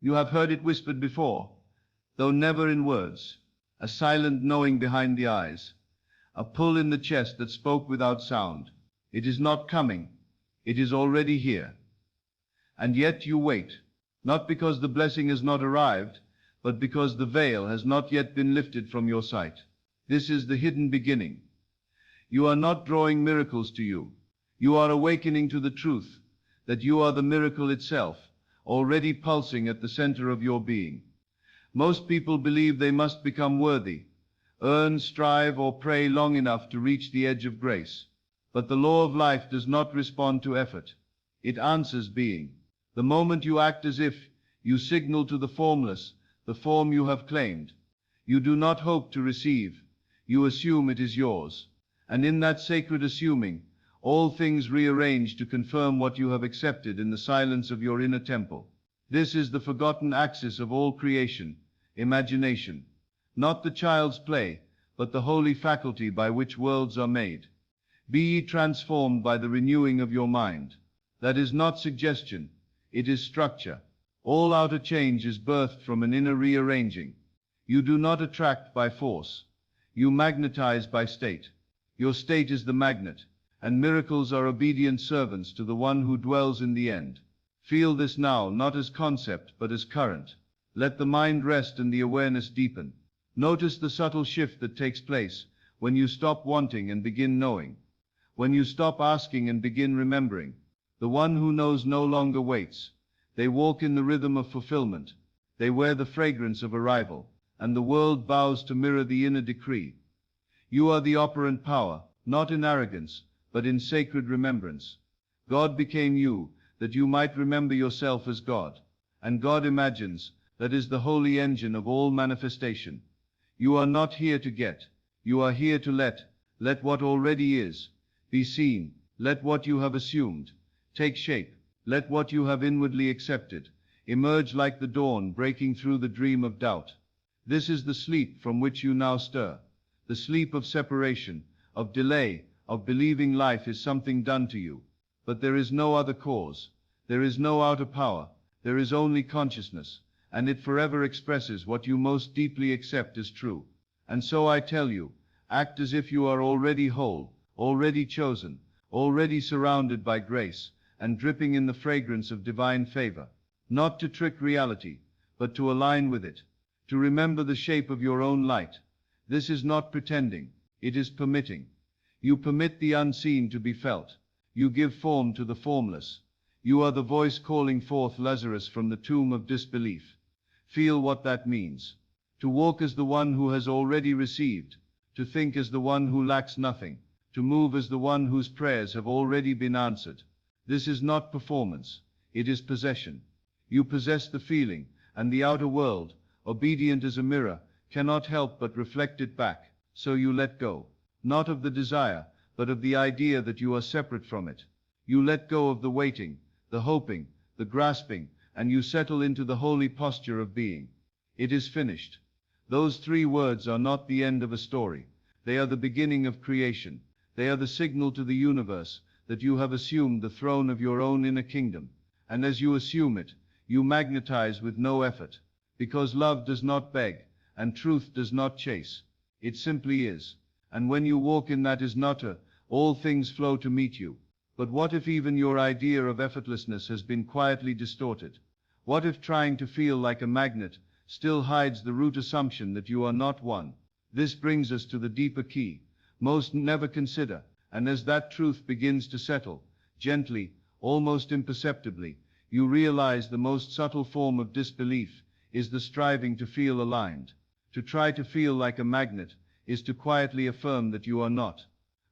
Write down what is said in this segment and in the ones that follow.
You have heard it whispered before, though never in words, a silent knowing behind the eyes, a pull in the chest that spoke without sound. It is not coming, it is already here. And yet you wait, not because the blessing has not arrived, but because the veil has not yet been lifted from your sight. This is the hidden beginning. You are not drawing miracles to you. You are awakening to the truth that you are the miracle itself, already pulsing at the center of your being. Most people believe they must become worthy, earn, strive, or pray long enough to reach the edge of grace. But the law of life does not respond to effort. It answers being. The moment you act as if, you signal to the formless the form you have claimed. You do not hope to receive, you assume it is yours. And in that sacred assuming, all things rearrange to confirm what you have accepted in the silence of your inner temple. This is the forgotten axis of all creation, imagination. Not the child's play, but the holy faculty by which worlds are made. Be ye transformed by the renewing of your mind. That is not suggestion, it is structure. All outer change is birthed from an inner rearranging. You do not attract by force. You magnetize by state. Your state is the magnet, and miracles are obedient servants to the one who dwells in the end. Feel this now, not as concept, but as current. Let the mind rest and the awareness deepen. Notice the subtle shift that takes place when you stop wanting and begin knowing. When you stop asking and begin remembering. The one who knows no longer waits. They walk in the rhythm of fulfillment. They wear the fragrance of arrival, and the world bows to mirror the inner decree. You are the operant power, not in arrogance, but in sacred remembrance. God became you, that you might remember yourself as God. And God imagines, that is the holy engine of all manifestation. You are not here to get, you are here to let what already is, be seen. Let what you have assumed take shape. Let what you have inwardly accepted emerge like the dawn breaking through the dream of doubt. This is the sleep from which you now stir, the sleep of separation, of delay, of believing life is something done to you. But there is no other cause, there is no outer power, there is only consciousness, and it forever expresses what you most deeply accept as true. And so I tell you, act as if you are already whole, already chosen, already surrounded by grace, and dripping in the fragrance of divine favor. Not to trick reality, but to align with it, to remember the shape of your own light. This is not pretending, it is permitting. You permit the unseen to be felt. You give form to the formless. You are the voice calling forth Lazarus from the tomb of disbelief. Feel what that means. To walk as the one who has already received, to think as the one who lacks nothing, to move as the one whose prayers have already been answered. This is not performance, it is possession. You possess the feeling, and the outer world, obedient as a mirror, cannot help but reflect it back. So you let go, not of the desire, but of the idea that you are separate from it. You let go of the waiting, the hoping, the grasping, and you settle into the holy posture of being. It is finished. Those 3 words are not the end of a story. They are the beginning of creation. They are the signal to the universe that you have assumed the throne of your own inner kingdom. And as you assume it, you magnetize with no effort. Because love does not beg, and truth does not chase. It simply is. And when you walk in that is nata, all things flow to meet you. But what if even your idea of effortlessness has been quietly distorted? What if trying to feel like a magnet still hides the root assumption that you are not one? This brings us to the deeper key. Most never consider, and as that truth begins to settle, gently, almost imperceptibly, you realize the most subtle form of disbelief is the striving to feel aligned. To try to feel like a magnet is to quietly affirm that you are not.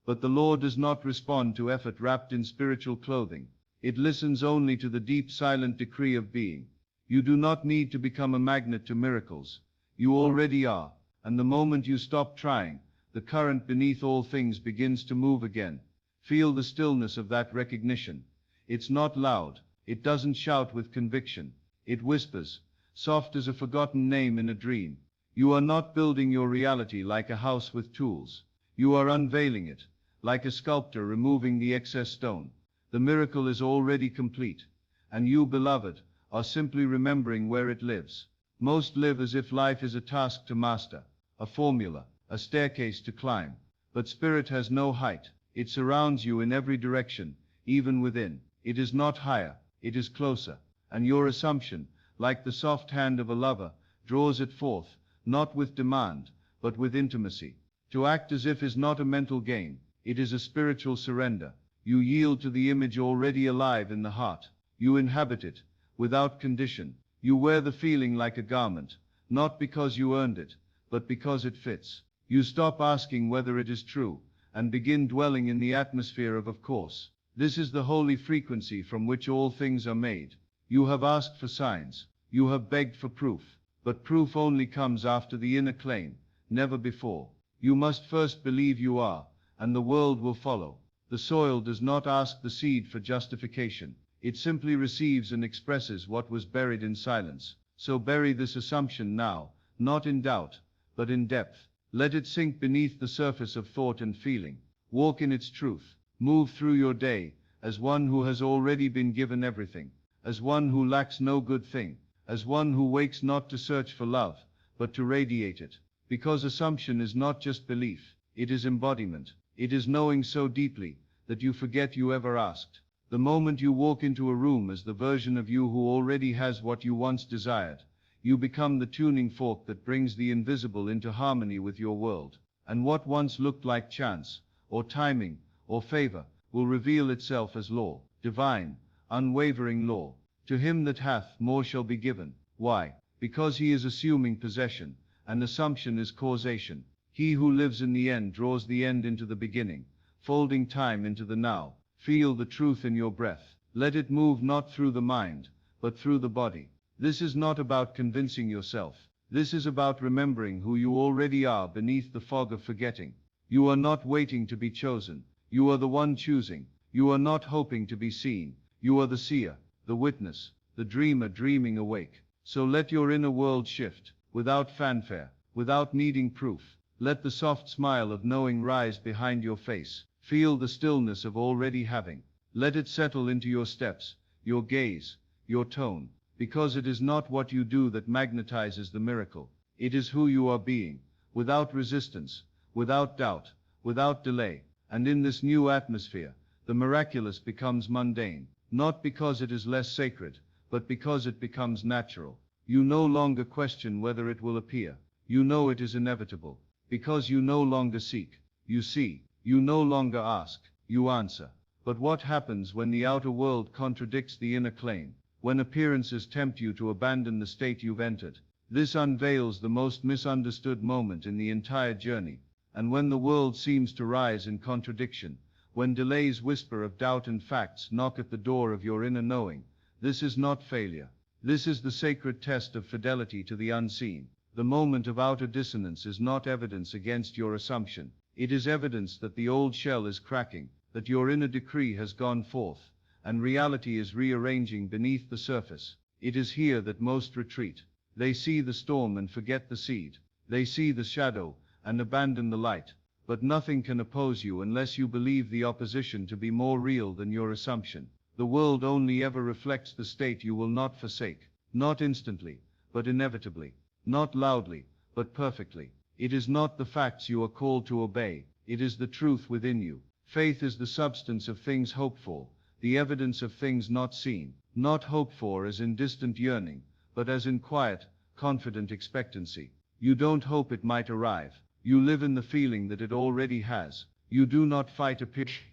But the law does not respond to effort wrapped in spiritual clothing. It listens only to the deep silent decree of being. You do not need to become a magnet to miracles. You already are, and the moment you stop trying, the current beneath all things begins to move again. Feel the stillness of that recognition. It's not loud, it doesn't shout with conviction. It whispers, soft as a forgotten name in a dream. You are not building your reality like a house with tools. You are unveiling it, like a sculptor removing the excess stone. The miracle is already complete. And you, beloved, or simply remembering where it lives. Most live as if life is a task to master, a formula, a staircase to climb. But spirit has no height. It surrounds you in every direction, even within. It is not higher, it is closer. And your assumption, like the soft hand of a lover, draws it forth, not with demand, but with intimacy. To act as if is not a mental game, it is a spiritual surrender. You yield to the image already alive in the heart. You inhabit it, without condition. You wear the feeling like a garment, not because you earned it, but because it fits. You stop asking whether it is true, and begin dwelling in the atmosphere of course. This is the holy frequency from which all things are made. You have asked for signs, you have begged for proof, but proof only comes after the inner claim, never before. You must first believe you are, and the world will follow. The soil does not ask the seed for justification. It simply receives and expresses what was buried in silence. So bury this assumption now, not in doubt, but in depth. Let it sink beneath the surface of thought and feeling. Walk in its truth. Move through your day, as one who has already been given everything, as one who lacks no good thing, as one who wakes not to search for love, but to radiate it. Because assumption is not just belief, it is embodiment. It is knowing so deeply, that you forget you ever asked. The moment you walk into a room as the version of you who already has what you once desired, you become the tuning fork that brings the invisible into harmony with your world. And what once looked like chance, or timing, or favor, will reveal itself as law, divine, unwavering law. To him that hath, more shall be given. Why? Because he is assuming possession, and assumption is causation. He who lives in the end draws the end into the beginning, folding time into the now. Feel the truth in your breath. Let it move not through the mind, but through the body. This is not about convincing yourself. This is about remembering who you already are beneath the fog of forgetting. You are not waiting to be chosen. You are the one choosing. You are not hoping to be seen. You are the seer, the witness, the dreamer dreaming awake. So let your inner world shift, without fanfare, without needing proof. Let the soft smile of knowing rise behind your face. Feel the stillness of already having. Let it settle into your steps, your gaze, your tone. Because it is not what you do that magnetizes the miracle. It is who you are being, without resistance, without doubt, without delay. And in this new atmosphere, the miraculous becomes mundane, not because it is less sacred, but because it becomes natural. You no longer question whether it will appear. You know it is inevitable, because you no longer seek, you see. You no longer ask, you answer. But what happens when the outer world contradicts the inner claim? When appearances tempt you to abandon the state you've entered? This unveils the most misunderstood moment in the entire journey. And when the world seems to rise in contradiction, when delays whisper of doubt and facts knock at the door of your inner knowing, this is not failure. This is the sacred test of fidelity to the unseen. The moment of outer dissonance is not evidence against your assumption. It is evidence that the old shell is cracking, that your inner decree has gone forth, and reality is rearranging beneath the surface. It is here that most retreat. They see the storm and forget the seed. They see the shadow and abandon the light. But nothing can oppose you unless you believe the opposition to be more real than your assumption. The world only ever reflects the state you will not forsake. Not instantly, but inevitably. Not loudly, but perfectly. It is not the facts you are called to obey, it is the truth within you. Faith is the substance of things hoped for, the evidence of things not seen. Not hoped for as in distant yearning, but as in quiet, confident expectancy. You don't hope it might arrive. You live in the feeling that it already has. You do not fight a pitch.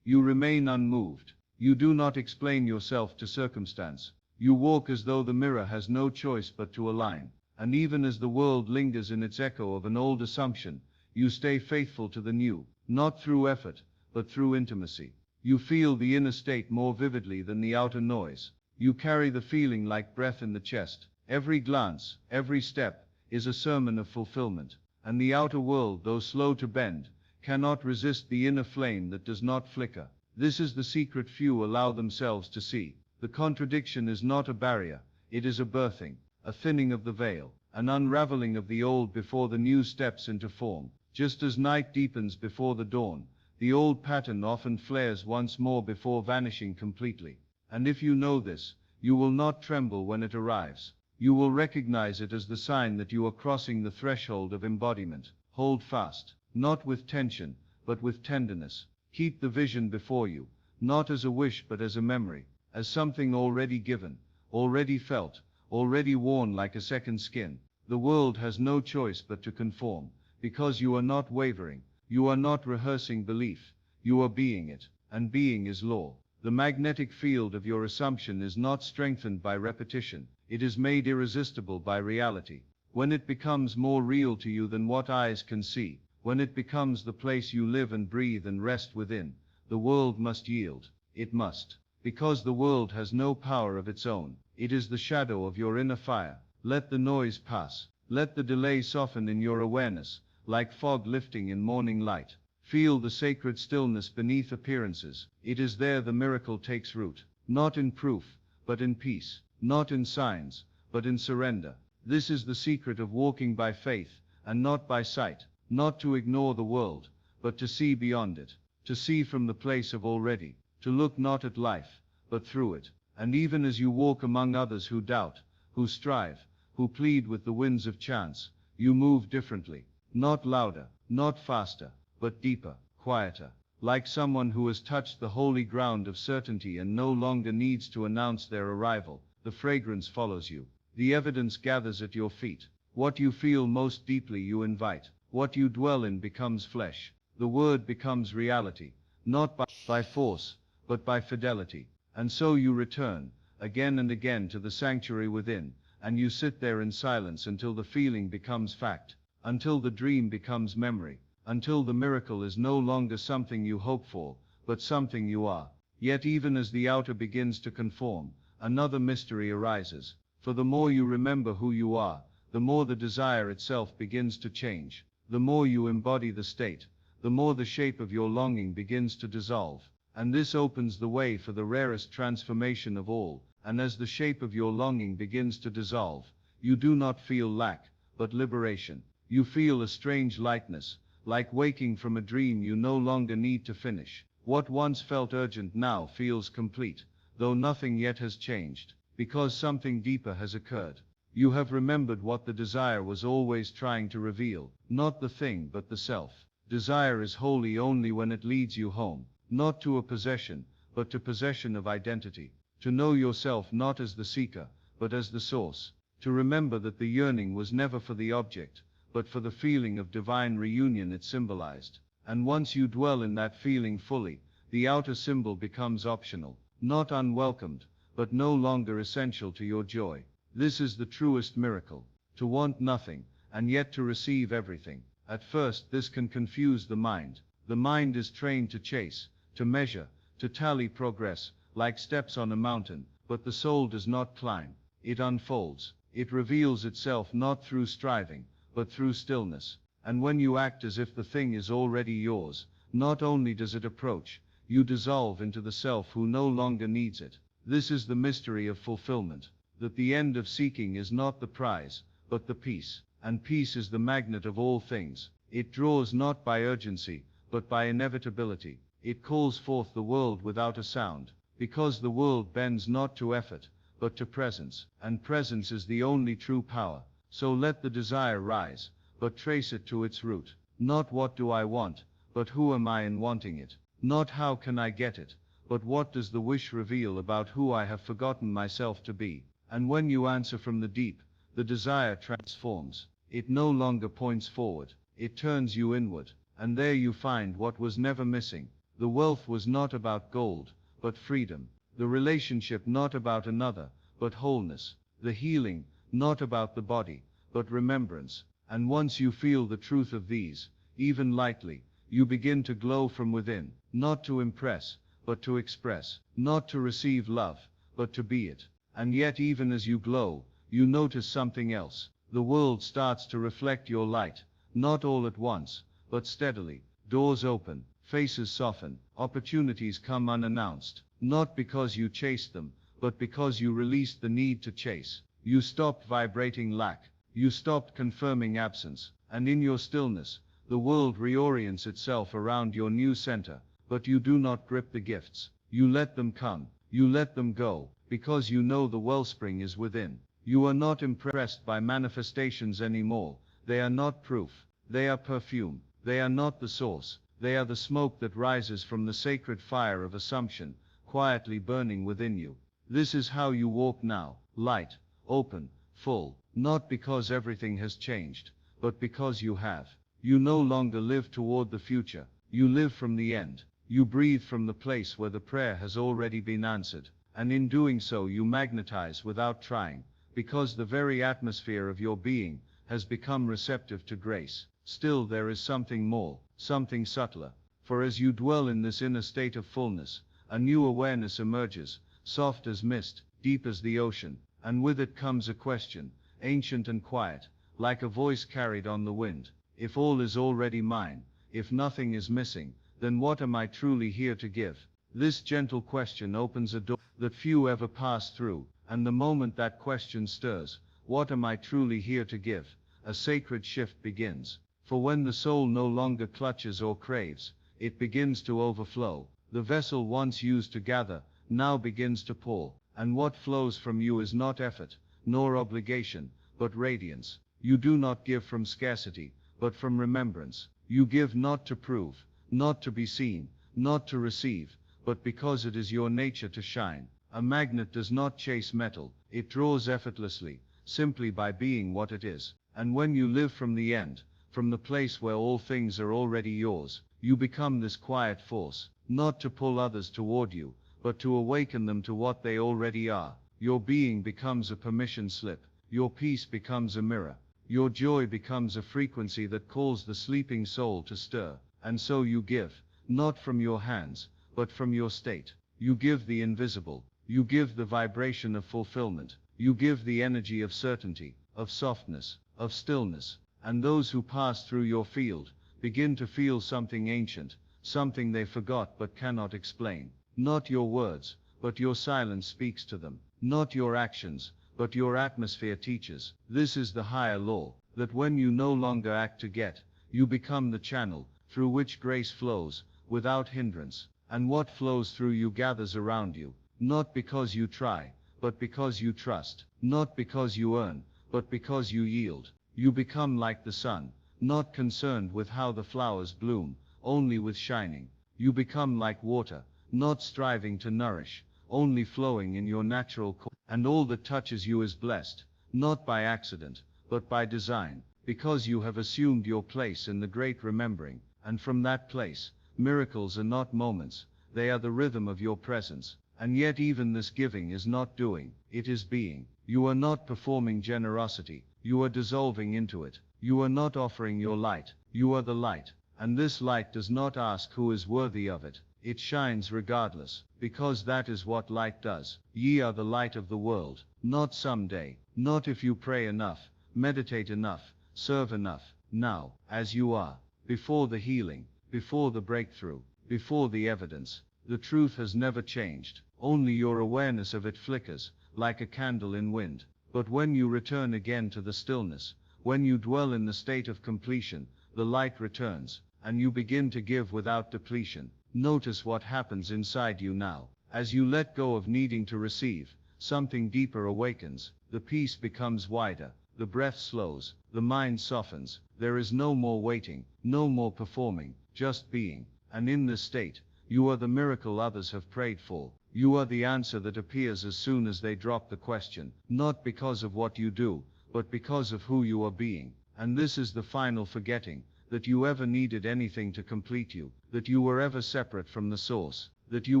You remain unmoved. You do not explain yourself to circumstance. You walk as though the mirror has no choice but to align. And even as the world lingers in its echo of an old assumption, you stay faithful to the new, not through effort, but through intimacy. You feel the inner state more vividly than the outer noise. You carry the feeling like breath in the chest. Every glance, every step, is a sermon of fulfillment. And the outer world, though slow to bend, cannot resist the inner flame that does not flicker. This is the secret few allow themselves to see. The contradiction is not a barrier, it is a birthing. A thinning of the veil, an unraveling of the old before the new steps into form. Just as night deepens before the dawn, the old pattern often flares once more before vanishing completely. And if you know this, You will not tremble when it arrives. You will recognize it as the sign that you are crossing the threshold of embodiment. Hold fast, not with tension, but with tenderness. Keep the vision before you, not as a wish but as a memory, as something already given, already felt, already worn like a second skin. The world has no choice but to conform, because you are not wavering, you are not rehearsing belief, you are being it, and being is law. The magnetic field of your assumption is not strengthened by repetition, it is made irresistible by reality. When it becomes more real to you than what eyes can see, when it becomes the place you live and breathe and rest within, the world must yield. It must. Because the world has no power of its own. It is the shadow of your inner fire. Let the noise pass. Let the delay soften in your awareness, like fog lifting in morning light. Feel the sacred stillness beneath appearances. It is there the miracle takes root. Not in proof, but in peace. Not in signs, but in surrender. This is the secret of walking by faith, and not by sight. Not to ignore the world, but to see beyond it. To see from the place of already. To look not at life, but through it. And even as you walk among others who doubt, who strive, who plead with the winds of chance, you move differently. Not louder, not faster, but deeper, quieter. Like someone who has touched the holy ground of certainty and no longer needs to announce their arrival. The fragrance follows you. The evidence gathers at your feet. What you feel most deeply you invite. What you dwell in becomes flesh. The word becomes reality. Not by force, but by fidelity. And so you return, again and again to the sanctuary within, and you sit there in silence until the feeling becomes fact, until the dream becomes memory, until the miracle is no longer something you hope for, but something you are. Yet even as the outer begins to conform, another mystery arises, for the more you remember who you are, the more the desire itself begins to change. The more you embody the state, the more the shape of your longing begins to dissolve. And this opens the way for the rarest transformation of all. And as the shape of your longing begins to dissolve, you do not feel lack, but liberation. You feel a strange lightness, like waking from a dream you no longer need to finish. What once felt urgent now feels complete, though nothing yet has changed, because something deeper has occurred. You have remembered what the desire was always trying to reveal, not the thing but the self. Desire is holy only when it leads you home, not to a possession, but to possession of identity. To know yourself not as the seeker, but as the source. To remember that the yearning was never for the object, but for the feeling of divine reunion it symbolized. And once you dwell in that feeling fully, the outer symbol becomes optional, not unwelcomed, but no longer essential to your joy. This is the truest miracle, to want nothing, and yet to receive everything. At first this can confuse the mind. The mind is trained to chase, to measure, to tally progress, like steps on a mountain, but the soul does not climb. It unfolds. It reveals itself not through striving, but through stillness. And when you act as if the thing is already yours, not only does it approach, you dissolve into the self who no longer needs it. This is the mystery of fulfillment, that the end of seeking is not the prize, but the peace. And peace is the magnet of all things. It draws not by urgency, but by inevitability. It calls forth the world without a sound, because the world bends not to effort, but to presence, and presence is the only true power. So let the desire rise, but trace it to its root. Not what do I want, but who am I in wanting it? Not how can I get it, but what does the wish reveal about who I have forgotten myself to be? And when you answer from the deep, the desire transforms. It no longer points forward, it turns you inward, and there you find what was never missing. The wealth was not about gold, but freedom. The relationship not about another, but wholeness. The healing, not about the body, but remembrance. And once you feel the truth of these, even lightly, you begin to glow from within, not to impress, but to express, not to receive love, but to be it. And yet even as you glow, you notice something else. The world starts to reflect your light, not all at once, but steadily. Doors open, faces soften, opportunities come unannounced, not because you chased them, but because you released the need to chase. You stopped vibrating lack, you stopped confirming absence, and in your stillness, the world reorients itself around your new center, but you do not grip the gifts. You let them come, you let them go. because you know the wellspring is within. You are not impressed by manifestations anymore. They are not proof. They are perfume. They are not the source. They are the smoke that rises from the sacred fire of assumption, quietly burning within you. This is how you walk now, light, open, full, not because everything has changed, but because you have. You no longer live toward the future. You live from the end. You breathe from the place where the prayer has already been answered, and in doing so you magnetize without trying, because the very atmosphere of your being has become receptive to grace. Still there is something more, something subtler, for as you dwell in this inner state of fullness, a new awareness emerges, soft as mist, deep as the ocean, and with it comes a question, ancient and quiet, like a voice carried on the wind. If all is already mine, if nothing is missing, then what am I truly here to give? This gentle question opens a door that few ever pass through, and the moment that question stirs, what am I truly here to give? A sacred shift begins. For when the soul no longer clutches or craves, it begins to overflow. The vessel once used to gather, now begins to pour, and what flows from you is not effort, nor obligation, but radiance. You do not give from scarcity, but from remembrance. You give not to prove, not to be seen, not to receive, but because it is your nature to shine. A magnet does not chase metal, it draws effortlessly, simply by being what it is. And when you live from the end, from the place where all things are already yours, you become this quiet force, not to pull others toward you, but to awaken them to what they already are. Your being becomes a permission slip, your peace becomes a mirror, your joy becomes a frequency that calls the sleeping soul to stir, and so you give, not from your hands, but from your state. You give the invisible, you give the vibration of fulfillment, you give the energy of certainty, of softness, of stillness, and those who pass through your field begin to feel something ancient, something they forgot but cannot explain. Not your words, but your silence speaks to them. Not your actions, but your atmosphere teaches. This is the higher law, that when you no longer act to get, you become the channel through which grace flows, without hindrance, and what flows through you gathers around you, not because you try, but because you trust, not because you earn, but because you yield. You become like the sun, not concerned with how the flowers bloom, only with shining. You become like water, not striving to nourish, only flowing in your natural course. And all that touches you is blessed, not by accident, but by design, because you have assumed your place in the great remembering, and from that place, miracles are not moments, they are the rhythm of your presence. And yet even this giving is not doing, it is being. You are not performing generosity, you are dissolving into it. You are not offering your light, you are the light. And this light does not ask who is worthy of it, it shines regardless, because that is what light does. Ye are the light of the world, not someday, not if you pray enough, meditate enough, serve enough. Now, as you are, before the healing, before the breakthrough, before the evidence, the truth has never changed, only your awareness of it flickers, like a candle in wind. But when you return again to the stillness, when you dwell in the state of completion, the light returns, and you begin to give without depletion. Notice what happens inside you now. As you let go of needing to receive, something deeper awakens, the peace becomes wider, the breath slows, the mind softens, there is no more waiting, no more performing, just being. And in this state, you are the miracle others have prayed for. You are the answer that appears as soon as they drop the question, not because of what you do, but because of who you are being. And this is the final forgetting, that you ever needed anything to complete you, that you were ever separate from the source, that you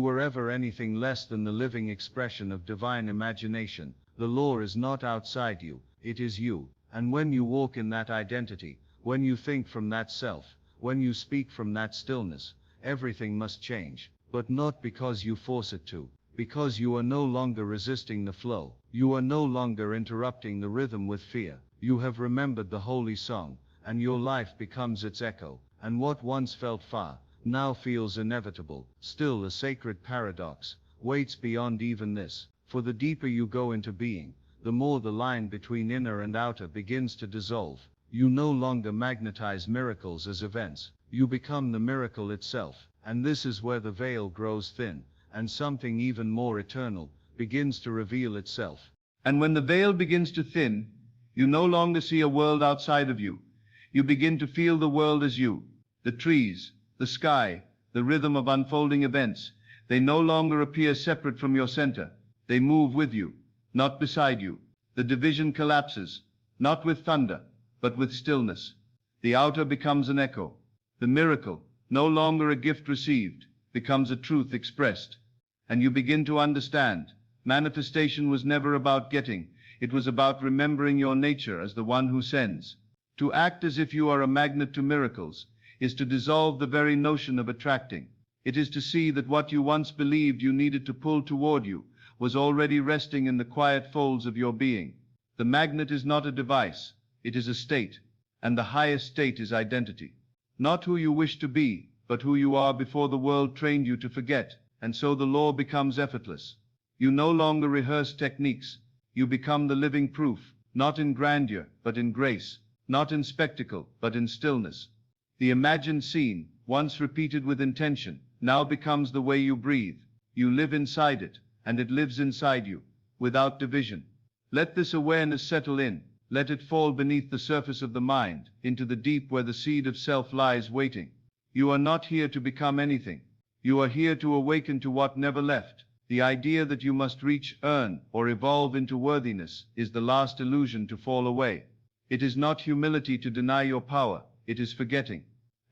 were ever anything less than the living expression of divine imagination. The law is not outside you, it is you. And when you walk in that identity, when you think from that self, when you speak from that stillness, everything must change. But not because you force it to, because you are no longer resisting the flow, you are no longer interrupting the rhythm with fear. You have remembered the holy song, and your life becomes its echo, and what once felt far, now feels inevitable. Still a sacred paradox waits beyond even this, for the deeper you go into being, the more the line between inner and outer begins to dissolve. You no longer magnetize miracles as events, you become the miracle itself. And this is where the veil grows thin, and something even more eternal begins to reveal itself. And when the veil begins to thin, you no longer see a world outside of you. You begin to feel the world as you. The trees, the sky, the rhythm of unfolding events, they no longer appear separate from your center. They move with you, not beside you. The division collapses, not with thunder, but with stillness. The outer becomes an echo. The miracle, no longer a gift received, becomes a truth expressed. And you begin to understand. Manifestation was never about getting. It was about remembering your nature as the one who sends. To act as if you are a magnet to miracles is to dissolve the very notion of attracting. It is to see that what you once believed you needed to pull toward you was already resting in the quiet folds of your being. The magnet is not a device, it is a state, and the highest state is identity. Not who you wish to be, but who you are before the world trained you to forget, and so the law becomes effortless. You no longer rehearse techniques, you become the living proof, not in grandeur, but in grace, not in spectacle, but in stillness. The imagined scene, once repeated with intention, now becomes the way you breathe. You live inside it, and it lives inside you, without division. Let this awareness settle in. Let it fall beneath the surface of the mind, into the deep where the seed of self lies waiting. You are not here to become anything. You are here to awaken to what never left. The idea that you must reach, earn, or evolve into worthiness is the last illusion to fall away. It is not humility to deny your power, it is forgetting.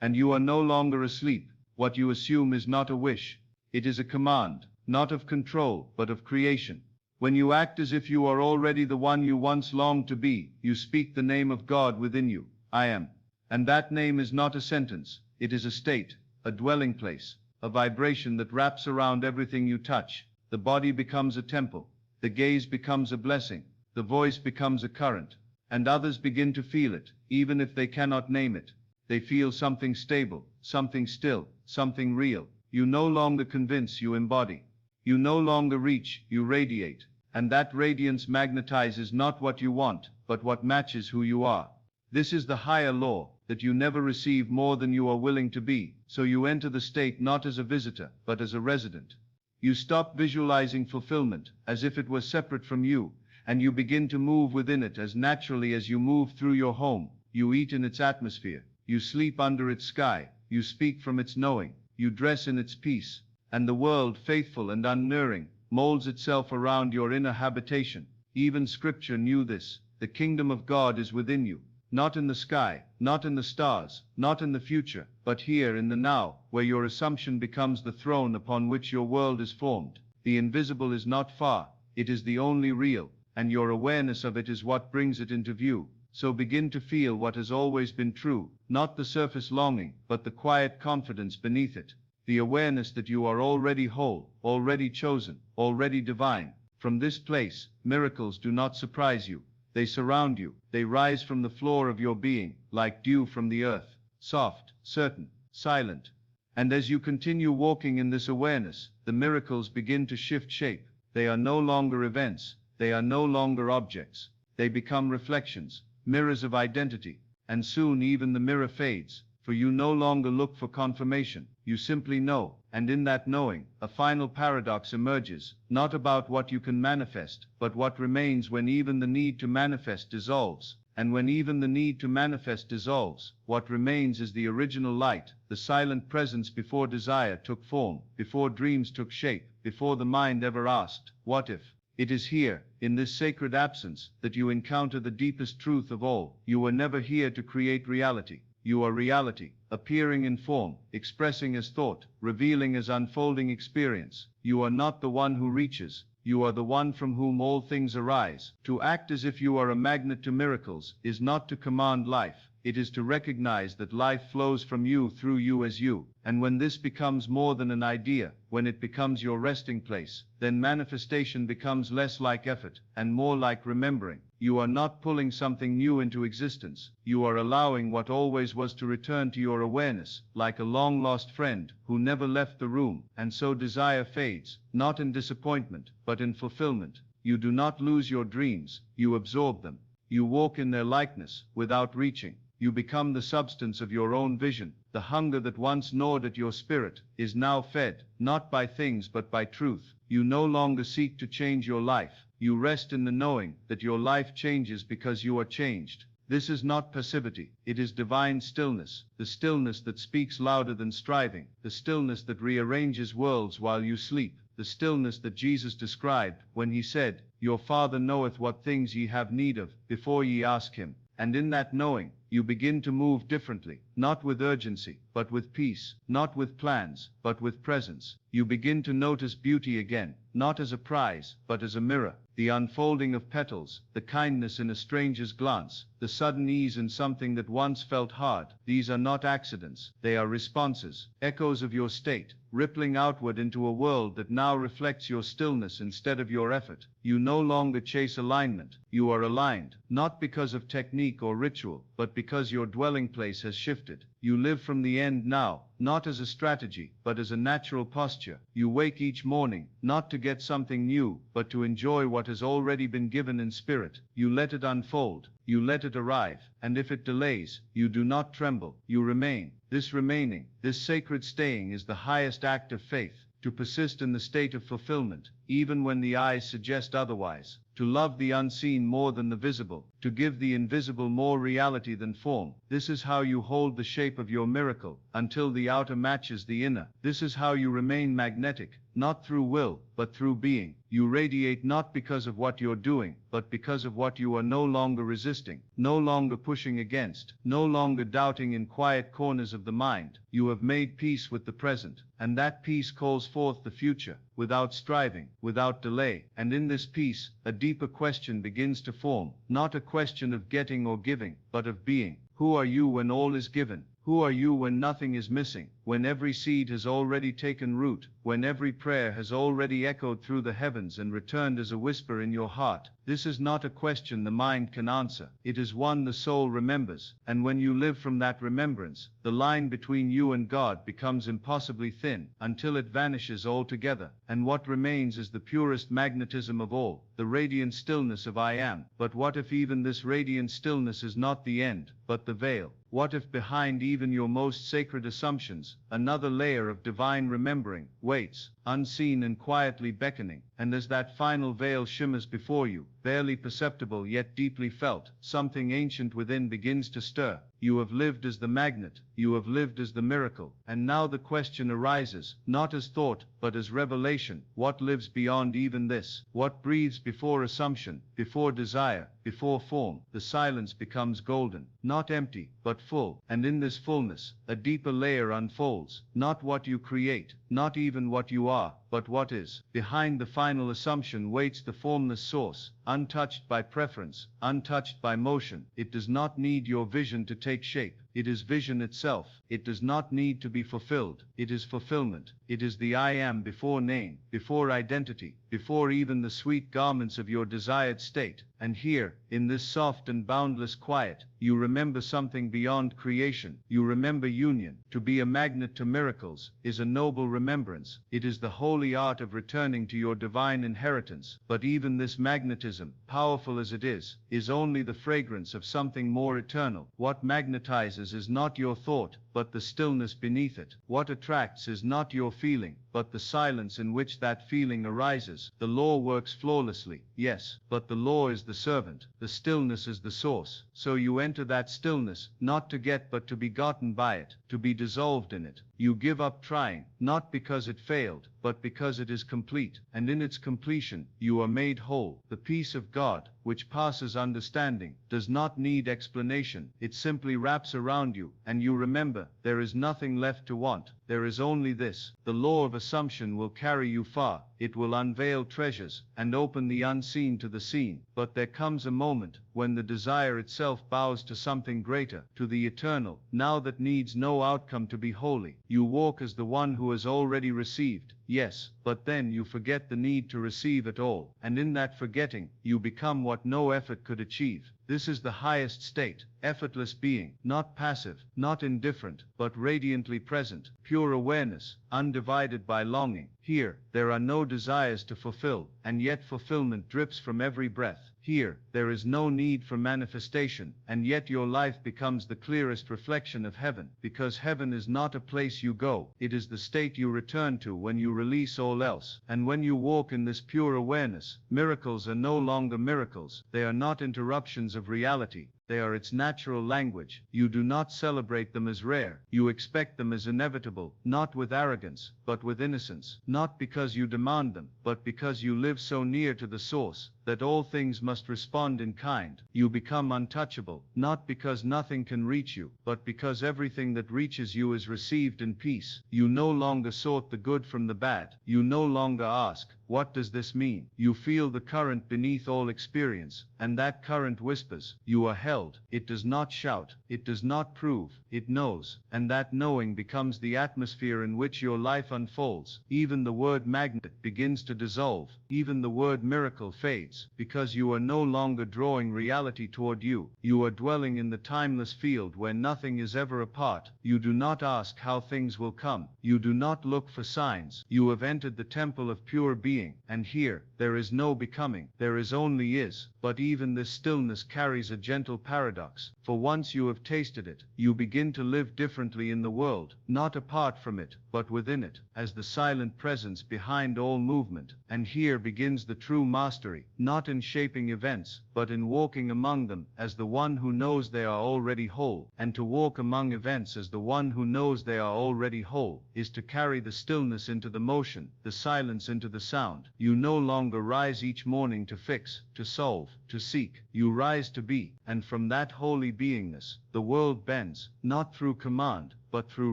And you are no longer asleep. What you assume is not a wish. It is a command, not of control, but of creation. When you act as if you are already the one you once longed to be, you speak the name of God within you, I am. And that name is not a sentence, it is a state, a dwelling place, a vibration that wraps around everything you touch. The body becomes a temple, the gaze becomes a blessing, the voice becomes a current, and others begin to feel it, even if they cannot name it. They feel something stable, something still, something real. You no longer convince, you embody. You no longer reach, you radiate. And that radiance magnetizes not what you want, but what matches who you are. This is the higher law, that you never receive more than you are willing to be, so you enter the state not as a visitor, but as a resident. You stop visualizing fulfillment, as if it was separate from you, and you begin to move within it as naturally as you move through your home. You eat in its atmosphere, you sleep under its sky, you speak from its knowing, you dress in its peace, and the world, faithful and unerring, molds itself around your inner habitation. Even Scripture knew this. The kingdom of God is within you, not in the sky, not in the stars, not in the future, but here in the now, where your assumption becomes the throne upon which your world is formed. The invisible is not far, it is the only real, and your awareness of it is what brings it into view. So begin to feel what has always been true, not the surface longing, but the quiet confidence beneath it. The awareness that you are already whole, already chosen, already divine. From this place, miracles do not surprise you. They surround you. They rise from the floor of your being, like dew from the earth, soft, certain, silent. And as you continue walking in this awareness, the miracles begin to shift shape. They are no longer events. They are no longer objects. They become reflections, mirrors of identity. And soon even the mirror fades, for you no longer look for confirmation. You simply know, and in that knowing, a final paradox emerges, not about what you can manifest, but what remains when even the need to manifest dissolves. And when even the need to manifest dissolves, what remains is the original light, the silent presence before desire took form, before dreams took shape, before the mind ever asked, what if? It is here, in this sacred absence, that you encounter the deepest truth of all. You were never here to create reality. You are reality, appearing in form, expressing as thought, revealing as unfolding experience. You are not the one who reaches, you are the one from whom all things arise. To act as if you are a magnet to miracles is not to command life, it is to recognize that life flows from you through you as you. And when this becomes more than an idea, when it becomes your resting place, then manifestation becomes less like effort and more like remembering. You are not pulling something new into existence. You are allowing what always was to return to your awareness, like a long-lost friend who never left the room. And so desire fades, not in disappointment, but in fulfillment. You do not lose your dreams, you absorb them. You walk in their likeness, without reaching. You become the substance of your own vision. The hunger that once gnawed at your spirit is now fed, not by things but by truth. You no longer seek to change your life. You rest in the knowing that your life changes because you are changed. This is not passivity, it is divine stillness, the stillness that speaks louder than striving, the stillness that rearranges worlds while you sleep, the stillness that Jesus described when he said, "Your Father knoweth what things ye have need of, before ye ask him." And in that knowing, you begin to move differently, not with urgency, but with peace, not with plans, but with presence. You begin to notice beauty again, not as a prize, but as a mirror. The unfolding of petals, the kindness in a stranger's glance, the sudden ease in something that once felt hard. These are not accidents, they are responses, echoes of your state, rippling outward into a world that now reflects your stillness instead of your effort. You no longer chase alignment, you are aligned, not because of technique or ritual, but because your dwelling place has shifted. You live from the end now, not as a strategy, but as a natural posture. You wake each morning, not to get something new, but to enjoy what has already been given in spirit. You let it unfold, you let it arrive, and if it delays, you do not tremble, you remain. This remaining, this sacred staying is the highest act of faith. To persist in the state of fulfillment, even when the eyes suggest otherwise, to love the unseen more than the visible, to give the invisible more reality than form. This is how you hold the shape of your miracle, until the outer matches the inner. This is how you remain magnetic, not through will, but through being. You radiate not because of what you're doing, but because of what you are no longer resisting, no longer pushing against, no longer doubting in quiet corners of the mind. You have made peace with the present, and that peace calls forth the future, without striving, without delay. And in this peace, a deeper question begins to form, not a question of getting or giving, but of being. Who are you when all is given? Who are you when nothing is missing, when every seed has already taken root, when every prayer has already echoed through the heavens and returned as a whisper in your heart? This is not a question the mind can answer. It is one the soul remembers, and when you live from that remembrance, the line between you and God becomes impossibly thin, until it vanishes altogether, and what remains is the purest magnetism of all, the radiant stillness of I am. But what if even this radiant stillness is not the end, but the veil? What if behind even your most sacred assumptions, another layer of divine remembering waits, unseen and quietly beckoning, and as that final veil shimmers before you, barely perceptible yet deeply felt, something ancient within begins to stir. You have lived as the magnet, you have lived as the miracle, and now the question arises, not as thought, but as revelation. What lives beyond even this? What breathes before assumption, before desire, before form? The silence becomes golden, not empty, but full, and in this fullness, a deeper layer unfolds, not what you create, not even what you are, but what is. Behind the final assumption waits the formless source, untouched by preference, untouched by motion. It does not need your vision to take shape. It is vision itself. It does not need to be fulfilled. It is fulfillment. It is the I am before name, before identity, before even the sweet garments of your desired state. And here, in this soft and boundless quiet, you remember something beyond creation. You remember union. To be a magnet to miracles is a noble remembrance. It is the holy art of returning to your divine inheritance. But even this magnetism, powerful as it is only the fragrance of something more eternal. What magnetizes is not your thought, but the stillness beneath it. What attracts is not your feeling, but the silence in which that feeling arises. The law works flawlessly, yes, but the law is the servant. The stillness is the source. So you enter that stillness, not to get but to be gotten by it, to be dissolved in it. You give up trying, not because it failed, but because it is complete, and in its completion, you are made whole. The peace of God, which passes understanding, does not need explanation. It simply wraps around you, and you remember, there is nothing left to want. There is only this. The law of assumption will carry you far. It will unveil treasures, and open the unseen to the seen. But there comes a moment, when the desire itself bows to something greater, to the eternal, now that needs no outcome to be holy. You walk as the one who has already received, yes, but then you forget the need to receive at all, and in that forgetting, you become what no effort could achieve. This is the highest state, effortless being, not passive, not indifferent, but radiantly present, pure awareness, undivided by longing. Here, there are no desires to fulfill, and yet fulfillment drips from every breath. Here, there is no need for manifestation, and yet your life becomes the clearest reflection of heaven, because heaven is not a place you go, it is the state you return to when you release all else. And when you walk in this pure awareness, miracles are no longer miracles, they are not interruptions of reality. They are its natural language. You do not celebrate them as rare. You expect them as inevitable, not with arrogance, but with innocence. Not because you demand them, but because you live so near to the source that all things must respond in kind. You become untouchable, not because nothing can reach you, but because everything that reaches you is received in peace. You no longer sort the good from the bad. You no longer ask, what does this mean? You feel the current beneath all experience, and that current whispers, you are held. It does not shout, it does not prove, it knows, and that knowing becomes the atmosphere in which your life unfolds. Even the word magnet begins to dissolve, even the word miracle fades, because you are no longer drawing reality toward you. You are dwelling in the timeless field where nothing is ever apart. You do not ask how things will come. You do not look for signs. You have entered the temple of pure being, and here, there is no becoming, there is only is. But even this stillness carries a gentle paradox, for once you have tasted it, you begin to live differently in the world, not apart from it, but within it, as the silent presence behind all movement. And here begins the true mastery, not in shaping events, but in walking among them as the one who knows they are already whole. And to walk among events as the one who knows they are already whole, is to carry the stillness into the motion, the silence into the sound. You no longer rise each morning to fix, to solve, to seek. You rise to be, and from that holy beingness, the world bends, not through command, but through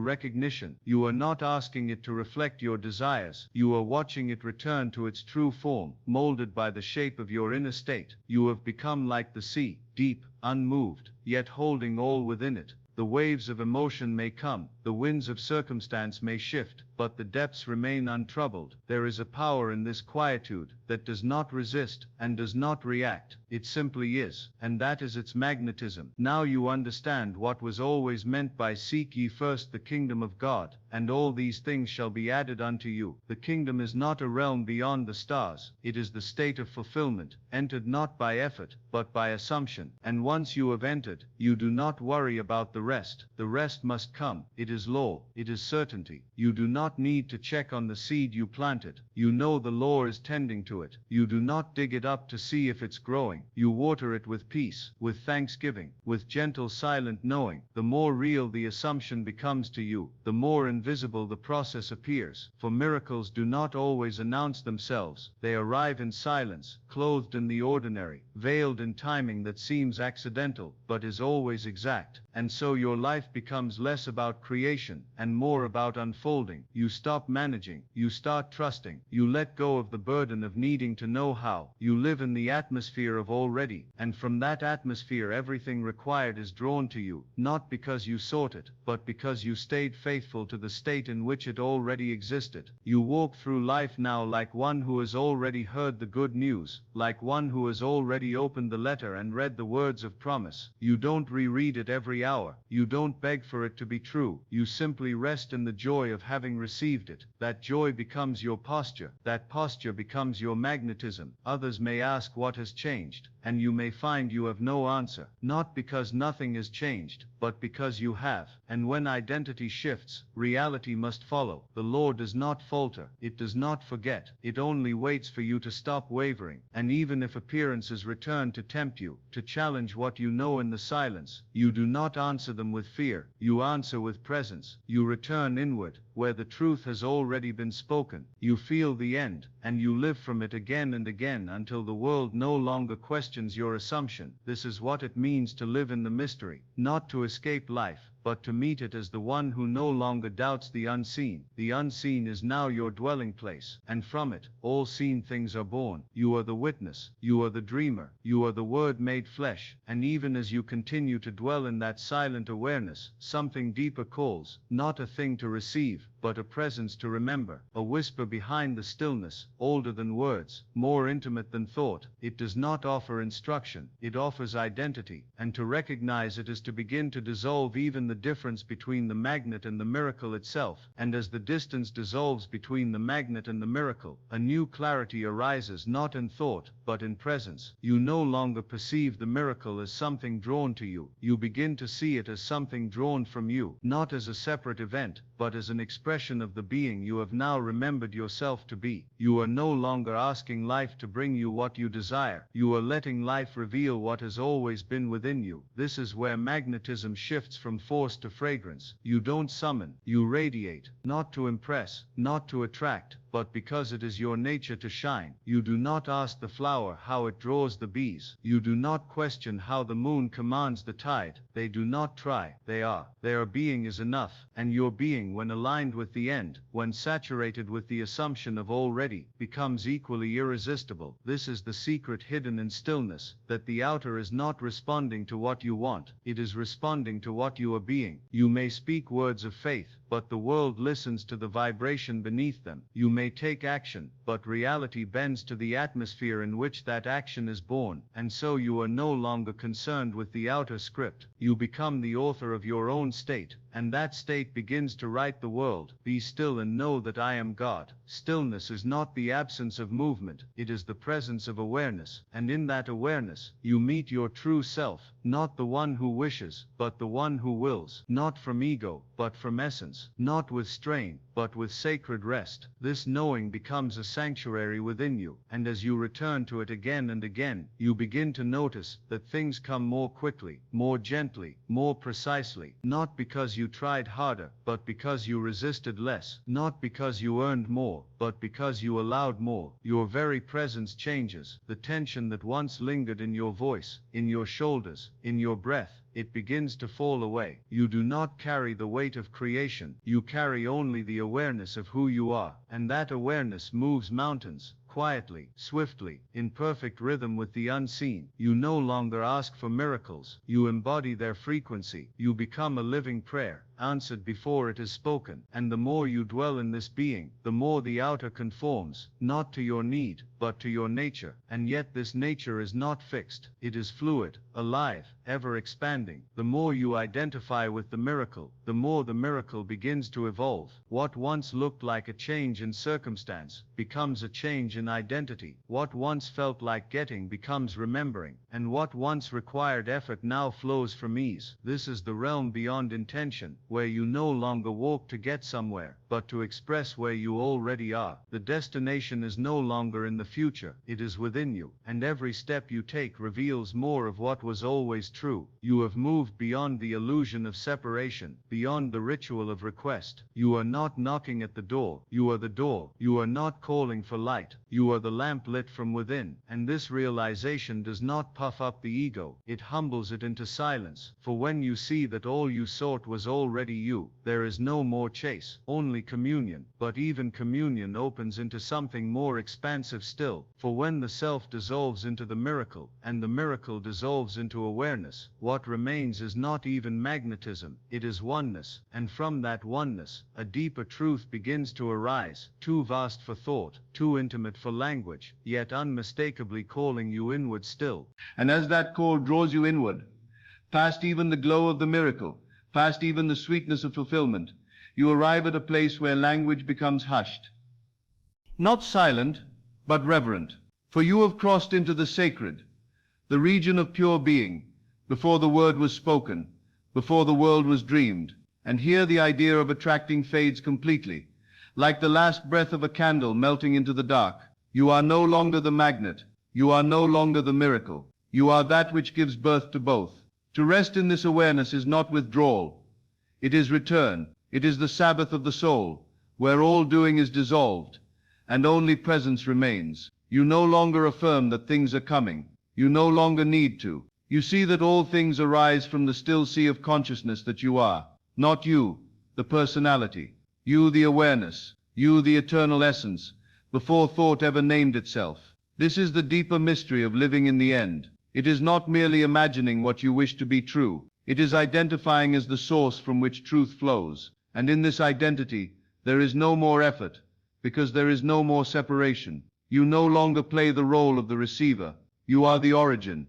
recognition. You are not asking it to reflect your desires. You are watching it return to its true form, molded by the shape of your inner state. You have become like the sea, deep, unmoved, yet holding all within it. The waves of emotion may come, the winds of circumstance may shift, but the depths remain untroubled. There is a power in this quietude that does not resist and does not react. It simply is, and that is its magnetism. Now you understand what was always meant by seek ye first the kingdom of God, and all these things shall be added unto you. The kingdom is not a realm beyond the stars. It is the state of fulfillment, entered not by effort, but by assumption. And once you have entered, you do not worry about the rest. The rest must come. It is law. It is certainty. You do not need to check on the seed you planted. You know the Lord is tending to it. You do not dig it up to see if it's growing. You water it with peace, with thanksgiving, with gentle silent knowing. The more real the assumption becomes to you, the more invisible the process appears. For miracles do not always announce themselves. They arrive in silence, clothed in the ordinary, veiled in timing that seems accidental, but is always exact. And so your life becomes less about creation and more about unfolding. You stop managing. You start trusting. You let go of the burden of needing to know how. You live in the atmosphere of already, and from that atmosphere everything required is drawn to you, not because you sought it, but because you stayed faithful to the state in which it already existed. You walk through life now like one who has already heard the good news, like one who has already opened the letter and read the words of promise. You don't reread it every hour. You don't beg for it to be true. You simply rest in the joy of having received it. That joy becomes your posture. That posture becomes your magnetism. Others may ask what has changed, and you may find you have no answer. Not because nothing has changed, but because you have. And when identity shifts, reality must follow. The Lord does not falter. It does not forget. It only waits for you to stop wavering. And even if appearances return to tempt you, to challenge what you know in the silence, you do not answer them with fear. You answer with presence. You return inward, where the truth has already been spoken. You feel the end, and you live from it again and again until the world no longer questions your assumption. This is what it means to live in the mystery, not to escape life, but to meet it as the one who no longer doubts the unseen. The unseen is now your dwelling place, and from it, all seen things are born. You are the witness, you are the dreamer, you are the Word made flesh, and even as you continue to dwell in that silent awareness, something deeper calls, not a thing to receive, but a presence to remember, a whisper behind the stillness, older than words, more intimate than thought. It does not offer instruction, it offers identity, and to recognize it is to begin to dissolve even the difference between the magnet and the miracle itself, and as the distance dissolves between the magnet and the miracle, a new clarity arises not in thought, but in presence. You no longer perceive the miracle as something drawn to you, you begin to see it as something drawn from you, not as a separate event, but as an expression of the being you have now remembered yourself to be. You are no longer asking life to bring you what you desire, you are letting life reveal what has always been within you. This is where magnetism shifts from force to fragrance. You don't summon, you radiate, not to impress, not to attract, but because it is your nature to shine. You do not ask the flower how it draws the bees. You do not question how the moon commands the tide. They do not try, they are. Their being is enough, and your being, when aligned with the end, when saturated with the assumption of already, becomes equally irresistible. This is the secret hidden in stillness, that the outer is not responding to what you want, it is responding to what you are being. You may speak words of faith, but the world listens to the vibration beneath them. You may take action, but reality bends to the atmosphere in which that action is born, and so you are no longer concerned with the outer script. You become the author of your own state, and that state begins to write the world. Be still and know that I am God. Stillness is not the absence of movement, it is the presence of awareness, and in that awareness, you meet your true self, not the one who wishes, but the one who wills, not from ego, but from essence, not with strain, but with sacred rest. This knowing becomes a sanctuary within you, and as you return to it again and again, you begin to notice that things come more quickly, more gently, more precisely, not because you tried harder, but because you resisted less, not because you earned more, but because you allowed more. Your very presence changes. The tension that once lingered in your voice, in your shoulders, in your breath, it begins to fall away. You do not carry the weight of creation, you carry only the awareness of who you are, and that awareness moves mountains, quietly, swiftly, in perfect rhythm with the unseen. You no longer ask for miracles, you embody their frequency. You become a living prayer, answered before it is spoken, and the more you dwell in this being, the more the outer conforms, not to your need, but to your nature. And yet this nature is not fixed, it is fluid, alive, ever expanding. The more you identify with the miracle, the more the miracle begins to evolve. What once looked like a change in circumstance becomes a change in identity. What once felt like getting becomes remembering, and what once required effort now flows from ease. This is the realm beyond intention, where you no longer walk to get somewhere, but to express where you already are. The destination is no longer in the future, it is within you, and every step you take reveals more of what was always true. You have moved beyond the illusion of separation, beyond the ritual of request. You are not knocking at the door, you are the door. You are not calling for light, you are the lamp lit from within. And this realization does not puff up the ego, it humbles it into silence. For when you see that all you sought was already you, there is no more chase, only communion. But even communion opens into something more expansive still, for when the self dissolves into the miracle, and the miracle dissolves into awareness, what remains is not even magnetism, it is oneness. And from that oneness, a deeper truth begins to arise, too vast for thought, too intimate for language, yet unmistakably calling you inward still. And as that call draws you inward, past even the glow of the miracle, past even the sweetness of fulfillment, you arrive at a place where language becomes hushed. Not silent, but reverent. For you have crossed into the sacred, the region of pure being, before the word was spoken, before the world was dreamed. And here the idea of attracting fades completely, like the last breath of a candle melting into the dark. You are no longer the magnet, you are no longer the miracle, you are that which gives birth to both. To rest in this awareness is not withdrawal, it is return. It is the Sabbath of the soul, where all doing is dissolved, and only presence remains. You no longer affirm that things are coming. You no longer need to. You see that all things arise from the still sea of consciousness that you are. Not you, the personality. You, the awareness. You, the eternal essence, before thought ever named itself. This is the deeper mystery of living in the end. It is not merely imagining what you wish to be true. It is identifying as the source from which truth flows. And in this identity, There is no more effort, because there is no more separation. You no longer play the role of the receiver. You are the origin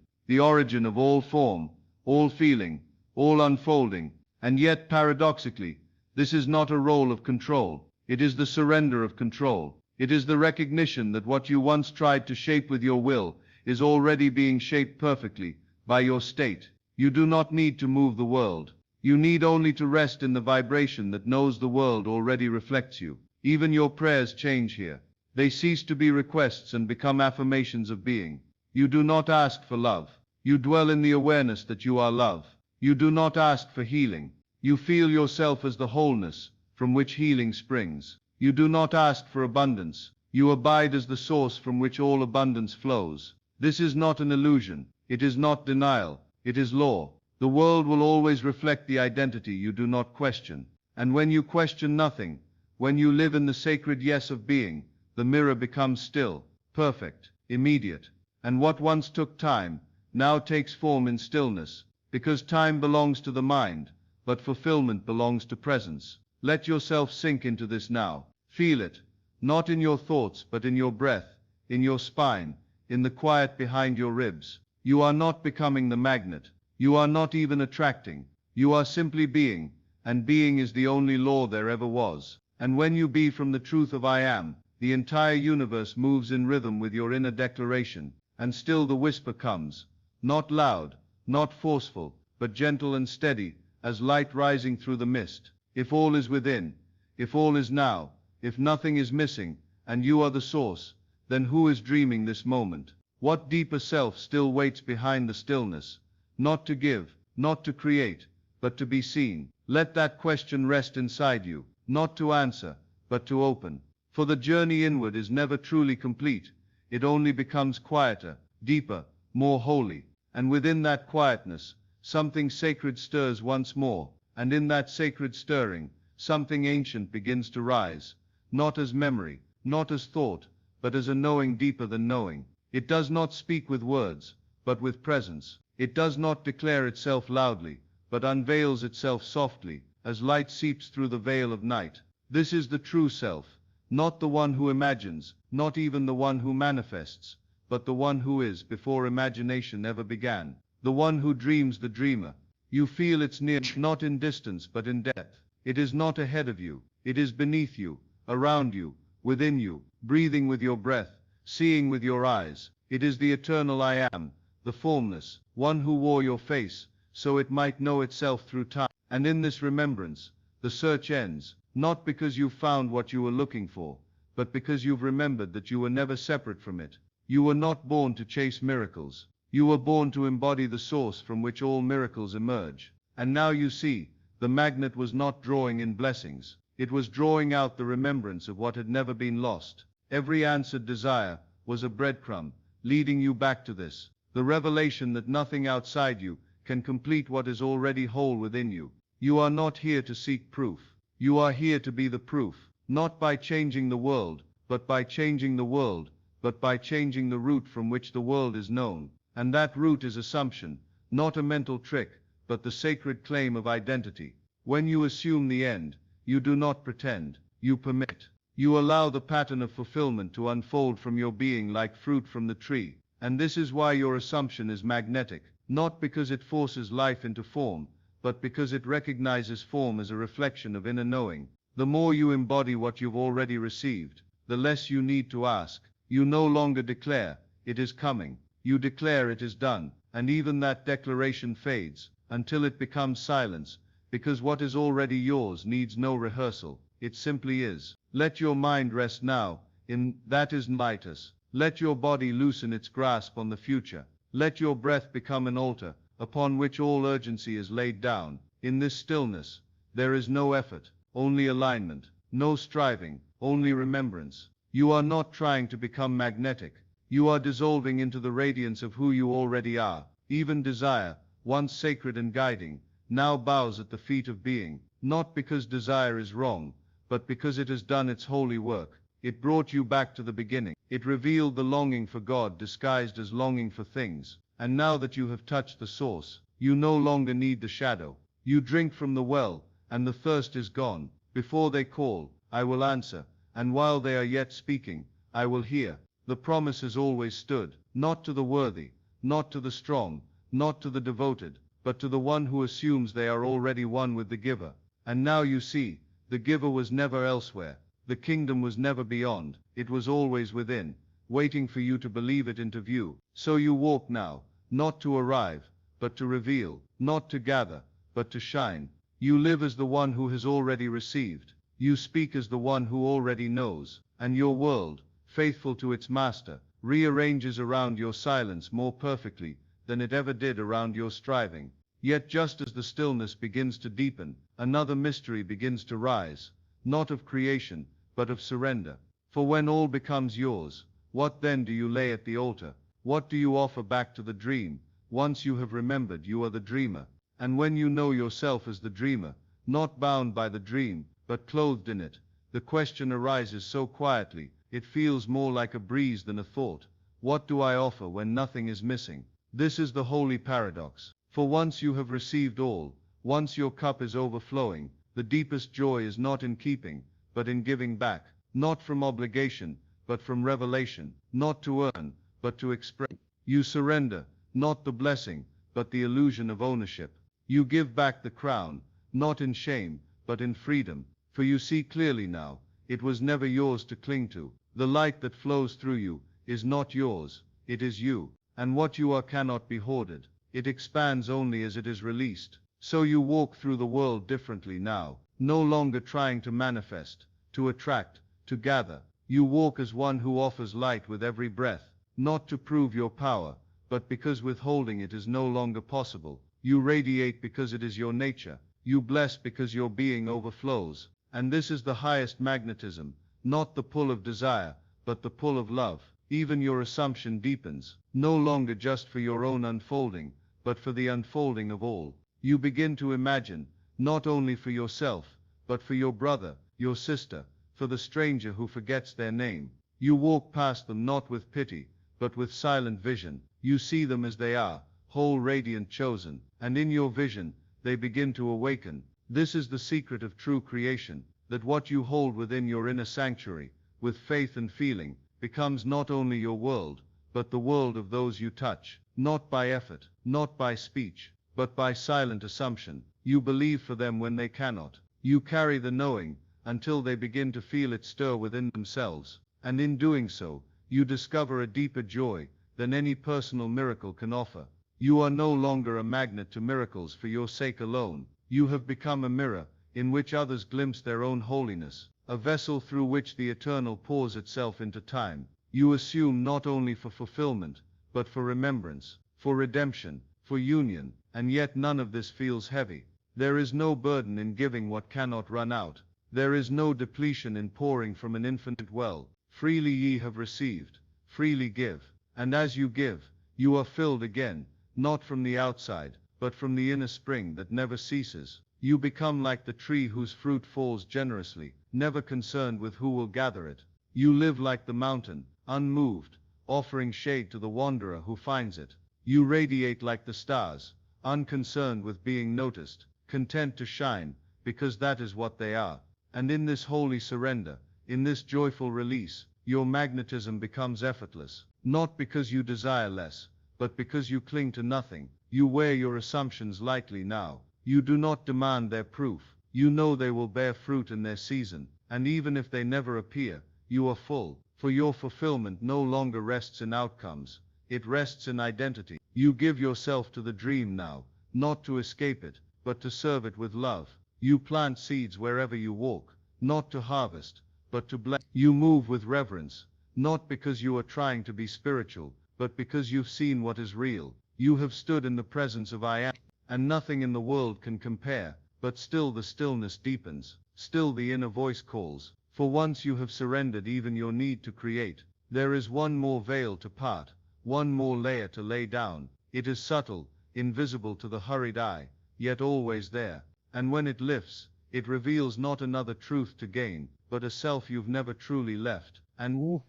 of all form, all feeling, all unfolding. And yet, paradoxically, this is not a role of control. It is the surrender of control. It is the recognition that what you once tried to shape with your will is already being shaped perfectly by your state. You do not need to move the world. You need only to rest in the vibration that knows the world already reflects you. Even your prayers change here. They cease to be requests and become affirmations of being. You do not ask for love. You dwell in the awareness that you are love. You do not ask for healing. You feel yourself as the wholeness from which healing springs. You do not ask for abundance. You abide as the source from which all abundance flows. This is not an illusion. It is not denial. It is law. The world will always reflect the identity you do not question. And when you question nothing, when you live in the sacred yes of being, the mirror becomes still, perfect, immediate. And what once took time, now takes form in stillness, because time belongs to the mind, but fulfillment belongs to presence. Let yourself sink into this now. Feel it, not in your thoughts but in your breath, in your spine, in the quiet behind your ribs. You are not becoming the magnet. You are not even attracting. You are simply being, and being is the only law there ever was. And when you be from the truth of I am, the entire universe moves in rhythm with your inner declaration, and still the whisper comes, not loud, not forceful, but gentle and steady, as light rising through the mist. If all is within, if all is now, if nothing is missing, and you are the source, then who is dreaming this moment? What deeper self still waits behind the stillness? Not to give, not to create, but to be seen. Let that question rest inside you, not to answer, but to open. For the journey inward is never truly complete. It only becomes quieter, deeper, more holy. And within that quietness, something sacred stirs once more. And in that sacred stirring, something ancient begins to rise, not as memory, not as thought, but as a knowing deeper than knowing. It does not speak with words, but with presence. It does not declare itself loudly, but unveils itself softly, as light seeps through the veil of night. This is the true self, not the one who imagines, not even the one who manifests, but the one who is before imagination ever began, the one who dreams the dreamer. You feel its near, not in distance but in depth. It is not ahead of you, it is beneath you, around you, within you, breathing with your breath, seeing with your eyes. It is the eternal I am, the formless, one who wore your face, so it might know itself through time. And in this remembrance, the search ends, not because you've found what you were looking for, but because you've remembered that you were never separate from it. You were not born to chase miracles. You were born to embody the source from which all miracles emerge. And now you see, the magnet was not drawing in blessings. It was drawing out the remembrance of what had never been lost. Every answered desire was a breadcrumb, leading you back to this, the revelation that nothing outside you can complete what is already whole within you. You are not here to seek proof. You are here to be the proof, not by changing the world, but by changing the world, but by changing the root from which the world is known. And that root is assumption, not a mental trick, but the sacred claim of identity. When you assume the end, you do not pretend, you permit. You allow the pattern of fulfillment to unfold from your being like fruit from the tree. And this is why your assumption is magnetic, not because it forces life into form, but because it recognizes form as a reflection of inner knowing. The more you embody what you've already received, the less you need to ask. You no longer declare, it is coming. You declare it is done, and even that declaration fades, until it becomes silence, because what is already yours needs no rehearsal, it simply is. Let your mind rest now, in that is nightness. Let your body loosen its grasp on the future. Let your breath become an altar, upon which all urgency is laid down. In this stillness, there is no effort, only alignment, no striving, only remembrance. You are not trying to become magnetic. You are dissolving into the radiance of who you already are. Even desire, once sacred and guiding, now bows at the feet of being, not because desire is wrong, but because it has done its holy work. It brought you back to the beginning. It revealed the longing for God disguised as longing for things. And now that you have touched the source, you no longer need the shadow. You drink from the well, and the thirst is gone. Before they call, I will answer, and while they are yet speaking, I will hear. The promise has always stood, not to the worthy, not to the strong, not to the devoted, but to the one who assumes they are already one with the giver. And now you see, the giver was never elsewhere, the kingdom was never beyond, it was always within, waiting for you to believe it into view. So you walk now, not to arrive, but to reveal, not to gather, but to shine. You live as the one who has already received, you speak as the one who already knows, and your world, faithful to its master, rearranges around your silence more perfectly than it ever did around your striving. Yet just as the stillness begins to deepen, another mystery begins to rise, not of creation, but of surrender. For when all becomes yours, what then do you lay at the altar? What do you offer back to the dream? Once you have remembered you are the dreamer, and when you know yourself as the dreamer, not bound by the dream, but clothed in it, the question arises so quietly, it feels more like a breeze than a thought. What do I offer when nothing is missing? This is the holy paradox. For once you have received all, once your cup is overflowing, the deepest joy is not in keeping, but in giving back, not from obligation, but from revelation, not to earn, but to express. You surrender, not the blessing, but the illusion of ownership. You give back the crown, not in shame, but in freedom, for you see clearly now, it was never yours to cling to. The light that flows through you is not yours, it is you, and what you are cannot be hoarded. It expands only as it is released. So you walk through the world differently now, no longer trying to manifest, to attract, to gather. You walk as one who offers light with every breath, not to prove your power, but because withholding it is no longer possible. You radiate because it is your nature. You bless because your being overflows. And this is the highest magnetism, not the pull of desire, but the pull of love. Even your assumption deepens, no longer just for your own unfolding, but for the unfolding of all. You begin to imagine, not only for yourself, but for your brother, your sister, for the stranger who forgets their name. You walk past them not with pity, but with silent vision. You see them as they are, whole, radiant, chosen, and in your vision, they begin to awaken. This is the secret of true creation, that what you hold within your inner sanctuary, with faith and feeling, becomes not only your world, but the world of those you touch, not by effort, not by speech, but by silent assumption. You believe for them when they cannot. You carry the knowing, until they begin to feel it stir within themselves, and in doing so, you discover a deeper joy than any personal miracle can offer. You are no longer a magnet to miracles for your sake alone. You have become a mirror, in which others glimpse their own holiness, a vessel through which the eternal pours itself into time. You assume not only for fulfillment, but for remembrance, for redemption, for union, and yet none of this feels heavy. There is no burden in giving what cannot run out. There is no depletion in pouring from an infinite well. Freely ye have received, freely give. And as you give, you are filled again, not from the outside, but from the inner spring that never ceases. You become like the tree whose fruit falls generously, never concerned with who will gather it. You live like the mountain, unmoved, offering shade to the wanderer who finds it. You radiate like the stars, unconcerned with being noticed, content to shine, because that is what they are. And in this holy surrender, in this joyful release, your magnetism becomes effortless, not because you desire less, but because you cling to nothing. You wear your assumptions lightly now. You do not demand their proof. You know they will bear fruit in their season, and even if they never appear, you are full, for your fulfillment no longer rests in outcomes, it rests in identity. You give yourself to the dream now, not to escape it, but to serve it with love. You plant seeds wherever you walk, not to harvest, but to bless. You move with reverence, not because you are trying to be spiritual, but because you've seen what is real. You have stood in the presence of I Am, and nothing in the world can compare, but still the stillness deepens, still the inner voice calls. For once you have surrendered even your need to create, there is one more veil to part, one more layer to lay down. It is subtle, invisible to the hurried eye, yet always there, and when it lifts, it reveals not another truth to gain, but a self you've never truly left. And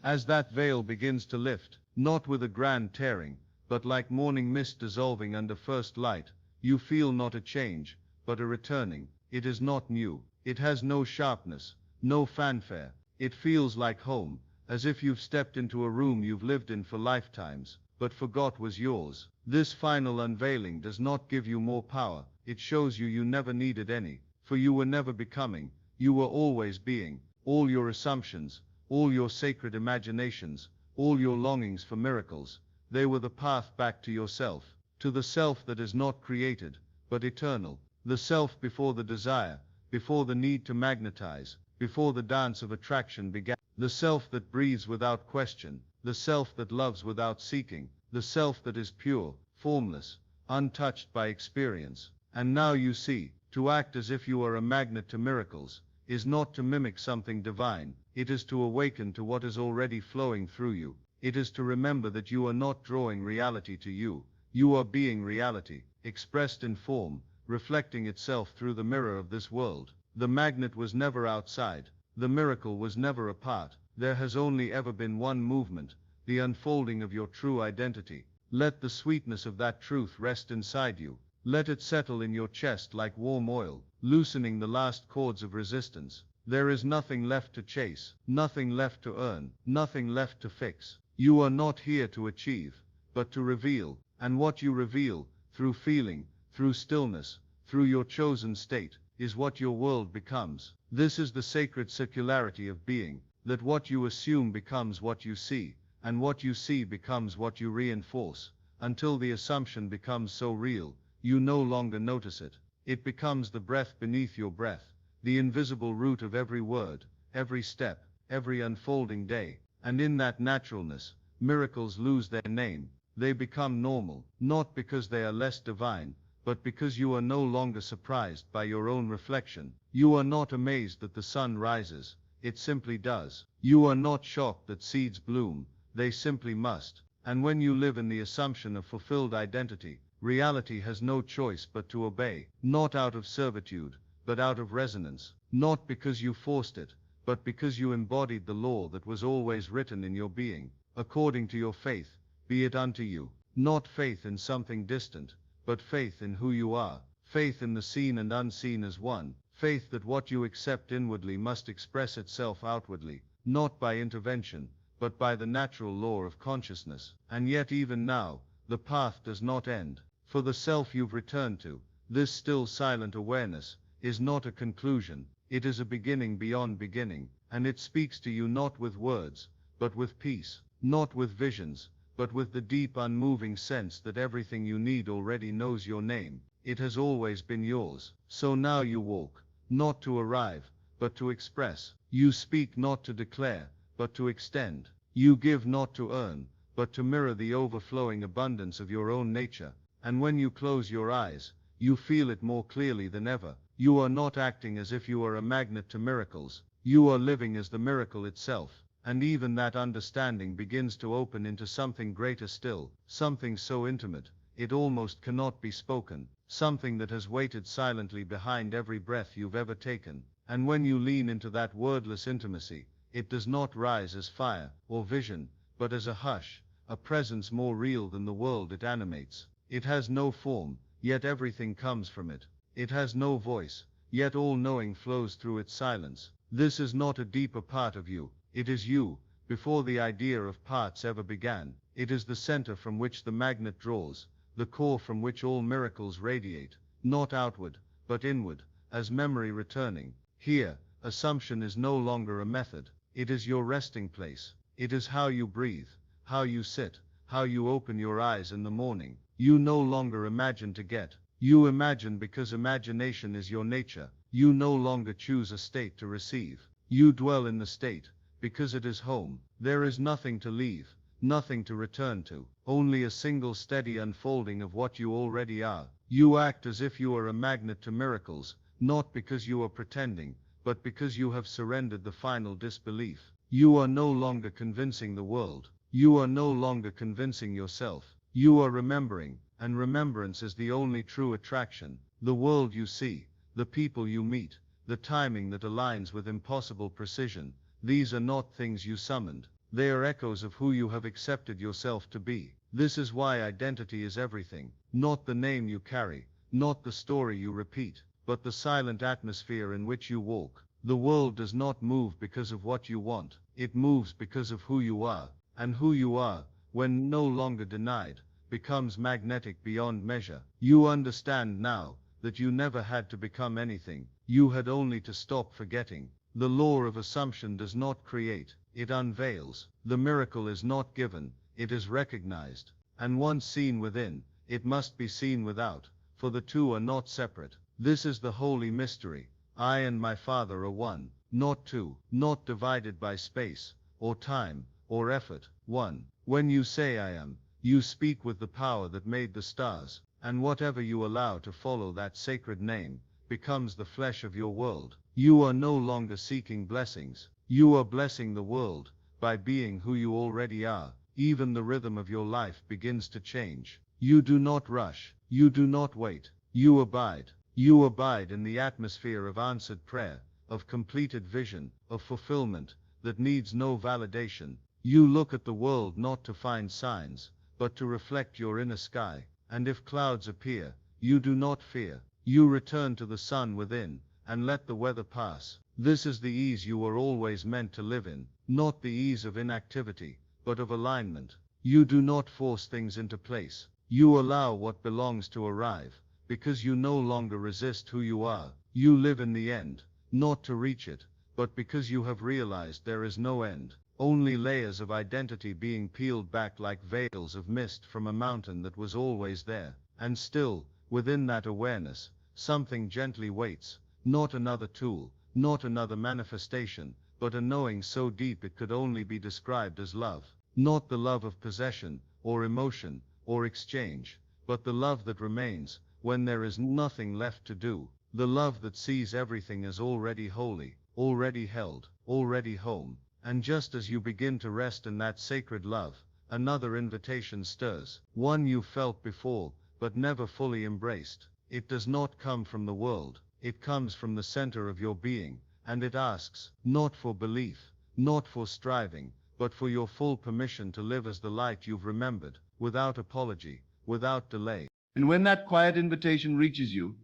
as that veil begins to lift, not with a grand tearing, but like morning mist dissolving under first light, you feel not a change, but a returning. It is not new, It has no sharpness, no fanfare. It feels like home, as if you've stepped into a room you've lived in for lifetimes, but forgot was yours. This final unveiling does not give you more power, it shows you never needed any, for you were never becoming, you were always being. All your assumptions, all your sacred imaginations, all your longings for miracles, they were the path back to yourself, to the self that is not created, but eternal, the self before the desire, before the need to magnetize, before the dance of attraction began, the self that breathes without question, the self that loves without seeking, the self that is pure, formless, untouched by experience. And now you see, to act as if you are a magnet to miracles, is not to mimic something divine, it is to awaken to what is already flowing through you. It is to remember that you are not drawing reality to you, you are being reality, expressed in form, reflecting itself through the mirror of this world. The magnet was never outside, the miracle was never apart, there has only ever been one movement, the unfolding of your true identity. Let the sweetness of that truth rest inside you, let it settle in your chest like warm oil, loosening the last cords of resistance. There is nothing left to chase, nothing left to earn, nothing left to fix. You are not here to achieve, but to reveal, and what you reveal, through feeling, through stillness, through your chosen state, is what your world becomes. This is the sacred circularity of being, that what you assume becomes what you see, and what you see becomes what you reinforce, until the assumption becomes so real, you no longer notice it. It becomes the breath beneath your breath, the invisible root of every word, every step, every unfolding day. And in that naturalness, miracles lose their name, they become normal, not because they are less divine, but because you are no longer surprised by your own reflection. You are not amazed that the sun rises, it simply does. You are not shocked that seeds bloom, they simply must. And when you live in the assumption of fulfilled identity, reality has no choice but to obey, not out of servitude, but out of resonance, not because you forced it, but because you embodied the law that was always written in your being. According to your faith, be it unto you. Not faith in something distant, but faith in who you are, faith in the seen and unseen as one, faith that what you accept inwardly must express itself outwardly, not by intervention, but by the natural law of consciousness. And yet even now, the path does not end, for the self you've returned to, this still silent awareness, is not a conclusion, it is a beginning beyond beginning, and it speaks to you not with words, but with peace, not with visions, but with the deep unmoving sense that everything you need already knows your name. It has always been yours. So now you walk, not to arrive, but to express. You speak not to declare, but to extend. You give not to earn, but to mirror the overflowing abundance of your own nature. And when you close your eyes, you feel it more clearly than ever. You are not acting as if you are a magnet to miracles. You are living as the miracle itself. And even that understanding begins to open into something greater still, something so intimate, it almost cannot be spoken, something that has waited silently behind every breath you've ever taken. And when you lean into that wordless intimacy, it does not rise as fire or vision, but as a hush, a presence more real than the world it animates. It has no form, yet everything comes from it. It has no voice, yet all knowing flows through its silence. This is not a deeper part of you. It is you, before the idea of parts ever began. It is the center from which the magnet draws, the core from which all miracles radiate, not outward, but inward, as memory returning. Here, assumption is no longer a method, it is your resting place. It is how you breathe, how you sit, how you open your eyes in the morning. You no longer imagine to get, you imagine because imagination is your nature. You no longer choose a state to receive, you dwell in the state, because it is home. There is nothing to leave, nothing to return to, only a single steady unfolding of what you already are. You act as if you are a magnet to miracles, not because you are pretending, but because you have surrendered the final disbelief. You are no longer convincing the world, you are no longer convincing yourself, you are remembering, and remembrance is the only true attraction. The world you see, the people you meet, the timing that aligns with impossible precision, these are not things you summoned, they are echoes of who you have accepted yourself to be. This is why identity is everything, not the name you carry, not the story you repeat, but the silent atmosphere in which you walk. The world does not move because of what you want, it moves because of who you are, and who you are, when no longer denied, becomes magnetic beyond measure. You understand now that you never had to become anything, you had only to stop forgetting. The law of assumption does not create, it unveils. The miracle is not given, it is recognized. And once seen within, it must be seen without, for the two are not separate. This is the holy mystery. I and my Father are one, not two, not divided by space, or time, or effort. One. When you say I am, you speak with the power that made the stars, and whatever you allow to follow that sacred name, becomes the flesh of your world. You are no longer seeking blessings, you are blessing the world, by being who you already are. Even the rhythm of your life begins to change. You do not rush, you do not wait, you abide. You abide in the atmosphere of answered prayer, of completed vision, of fulfillment, that needs no validation. You look at the world not to find signs, but to reflect your inner sky, and if clouds appear, you do not fear. You return to the sun within, and let the weather pass. This is the ease you were always meant to live in, not the ease of inactivity, but of alignment. You do not force things into place, you allow what belongs to arrive, because you no longer resist who you are. You live in the end, not to reach it, but because you have realized there is no end, only layers of identity being peeled back like veils of mist from a mountain that was always there. And still, within that awareness, something gently waits, not another tool, not another manifestation, but a knowing so deep it could only be described as love. Not the love of possession, or emotion, or exchange, but the love that remains, when there is nothing left to do, the love that sees everything as already holy, already held, already home. And just as you begin to rest in that sacred love, another invitation stirs, one you felt before, but never fully embraced. It does not come from the world, it comes from the center of your being, and it asks, not for belief, not for striving, but for your full permission to live as the light you've remembered, without apology, without delay. And when that quiet invitation reaches you,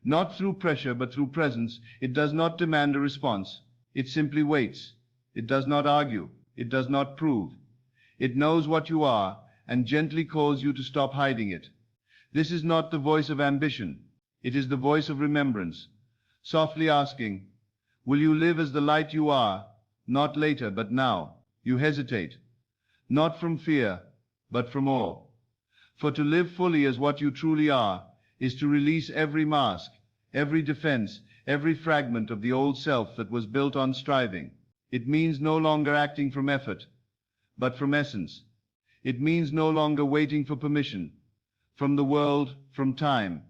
not through pressure but through presence, it does not demand a response. It simply waits. It does not argue. It does not prove. It knows what you are and gently calls you to stop hiding it. This is not the voice of ambition. It is the voice of remembrance, softly asking, will you live as the light you are, not later but now? You hesitate, not from fear, but from awe. For to live fully as what you truly are is to release every mask, every defense, every fragment of the old self that was built on striving. It means no longer acting from effort, but from essence. It means no longer waiting for permission, from the world, from time,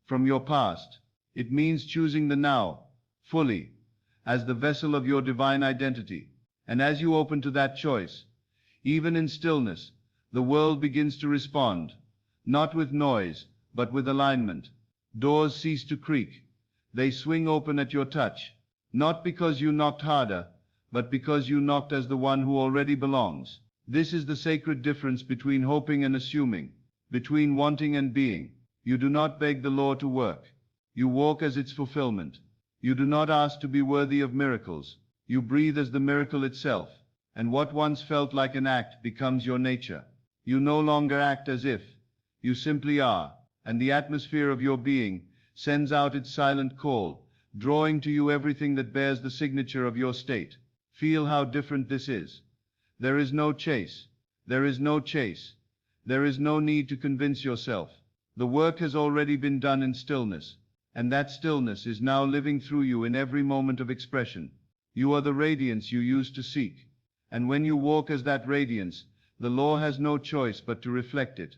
from your past. It means choosing the now, fully, as the vessel of your divine identity. And as you open to that choice, even in stillness, the world begins to respond, not with noise, but with alignment. Doors cease to creak. They swing open at your touch, not because you knocked harder, but because you knocked as the one who already belongs. This is the sacred difference between hoping and assuming, between wanting and being. You do not beg the law to work. You walk as its fulfillment. You do not ask to be worthy of miracles. You breathe as the miracle itself, and what once felt like an act becomes your nature. You no longer act as if, you simply are, and the atmosphere of your being sends out its silent call, drawing to you everything that bears the signature of your state. Feel how different this is. There is no chase. There is no chase. There is no need to convince yourself. The work has already been done in stillness, and that stillness is now living through you in every moment of expression. You are the radiance you used to seek, and when you walk as that radiance, the law has no choice but to reflect it,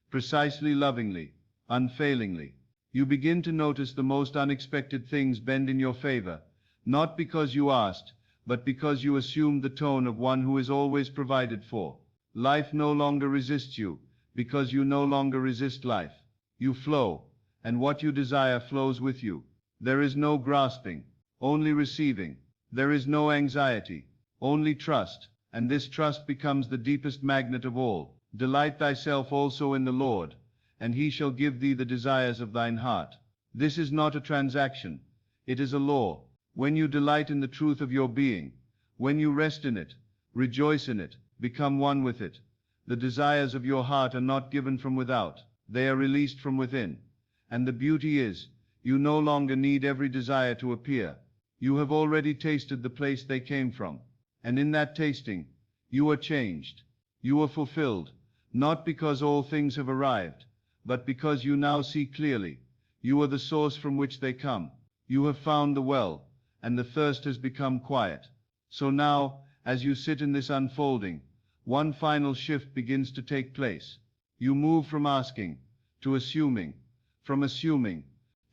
precisely, lovingly, unfailingly. You begin to notice the most unexpected things bend in your favor, not because you asked, but because you assumed the tone of one who is always provided for. Life no longer resists you, because you no longer resist life. You flow, and what you desire flows with you. There is no grasping, only receiving. There is no anxiety, only trust, and this trust becomes the deepest magnet of all. Delight thyself also in the Lord, and he shall give thee the desires of thine heart. This is not a transaction. It is a law. When you delight in the truth of your being, when you rest in it, rejoice in it, become one with it, the desires of your heart are not given from without, they are released from within. And the beauty is, you no longer need every desire to appear. You have already tasted the place they came from. And in that tasting, you are changed. You are fulfilled, not because all things have arrived, but because you now see clearly. You are the source from which they come. You have found the well, and the thirst has become quiet. So now, as you sit in this unfolding, one final shift begins to take place. You move from asking to assuming, from assuming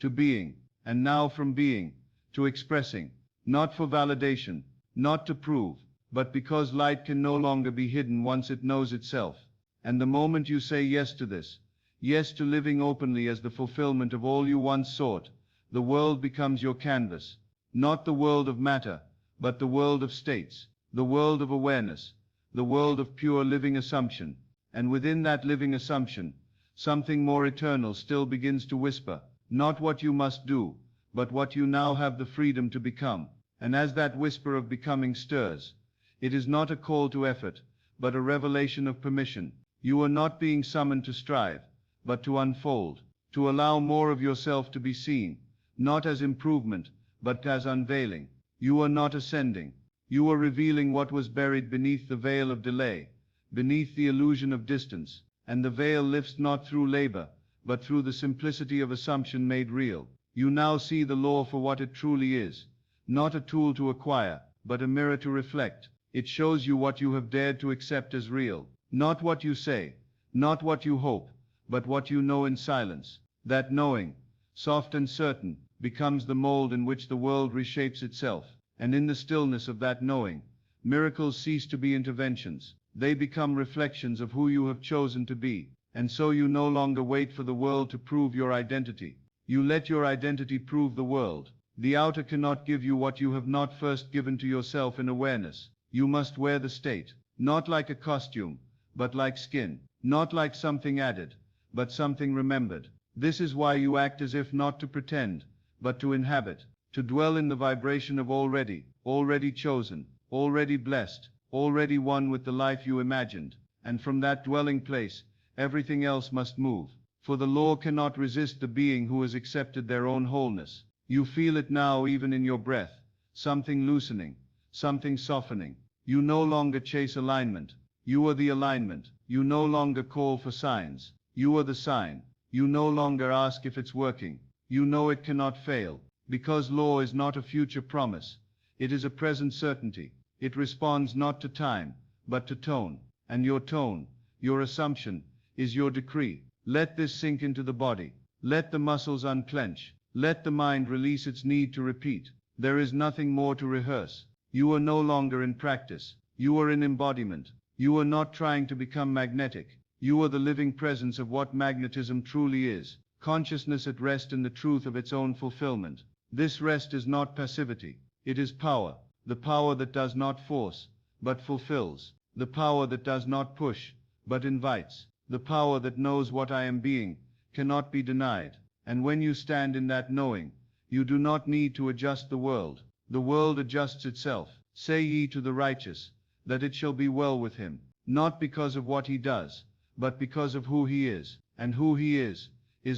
to being, and now from being to expressing, not for validation, not to prove, but because light can no longer be hidden once it knows itself. And the moment you say yes to this, yes to living openly as the fulfillment of all you once sought, the world becomes your canvas, not the world of matter, but the world of states, the world of awareness, the world of pure living assumption. And within that living assumption, something more eternal still begins to whisper, not what you must do, but what you now have the freedom to become. And as that whisper of becoming stirs, it is not a call to effort, but a revelation of permission. You are not being summoned to strive, but to unfold, to allow more of yourself to be seen, not as improvement, but as unveiling. You are not ascending. You are revealing what was buried beneath the veil of delay, beneath the illusion of distance, and the veil lifts not through labor, but through the simplicity of assumption made real. You now see the law for what it truly is, not a tool to acquire, but a mirror to reflect. It shows you what you have dared to accept as real, not what you say, not what you hope, but what you know in silence. That knowing, soft and certain, becomes the mold in which the world reshapes itself. And in the stillness of that knowing, miracles cease to be interventions. They become reflections of who you have chosen to be. And so you no longer wait for the world to prove your identity. You let your identity prove the world. The outer cannot give you what you have not first given to yourself in awareness. You must wear the state, not like a costume, but like skin, not like something added, but something remembered. This is why you act as if not to pretend, but to inhabit, to dwell in the vibration of already chosen, already blessed, already one with the life you imagined. And from that dwelling place, everything else must move. For the law cannot resist the being who has accepted their own wholeness. You feel it now even in your breath, something loosening, something softening. You no longer chase alignment. You are the alignment. You no longer call for signs. You are the sign. You no longer ask if it's working. You know it cannot fail, because law is not a future promise. It is a present certainty. It responds not to time, but to tone. And your tone, your assumption, is your decree. Let this sink into the body. Let the muscles unclench. Let the mind release its need to repeat. There is nothing more to rehearse. You are no longer in practice. You are in embodiment. You are not trying to become magnetic. You are the living presence of what magnetism truly is. Consciousness at rest in the truth of its own fulfillment. This rest is not passivity. It is power. The power that does not force, but fulfills. The power that does not push, but invites. The power that knows what I am being, cannot be denied. And when you stand in that knowing, you do not need to adjust the world. The world adjusts itself. Say ye to the righteous, that it shall be well with him, not because of what he does, but because of who he is. And who he is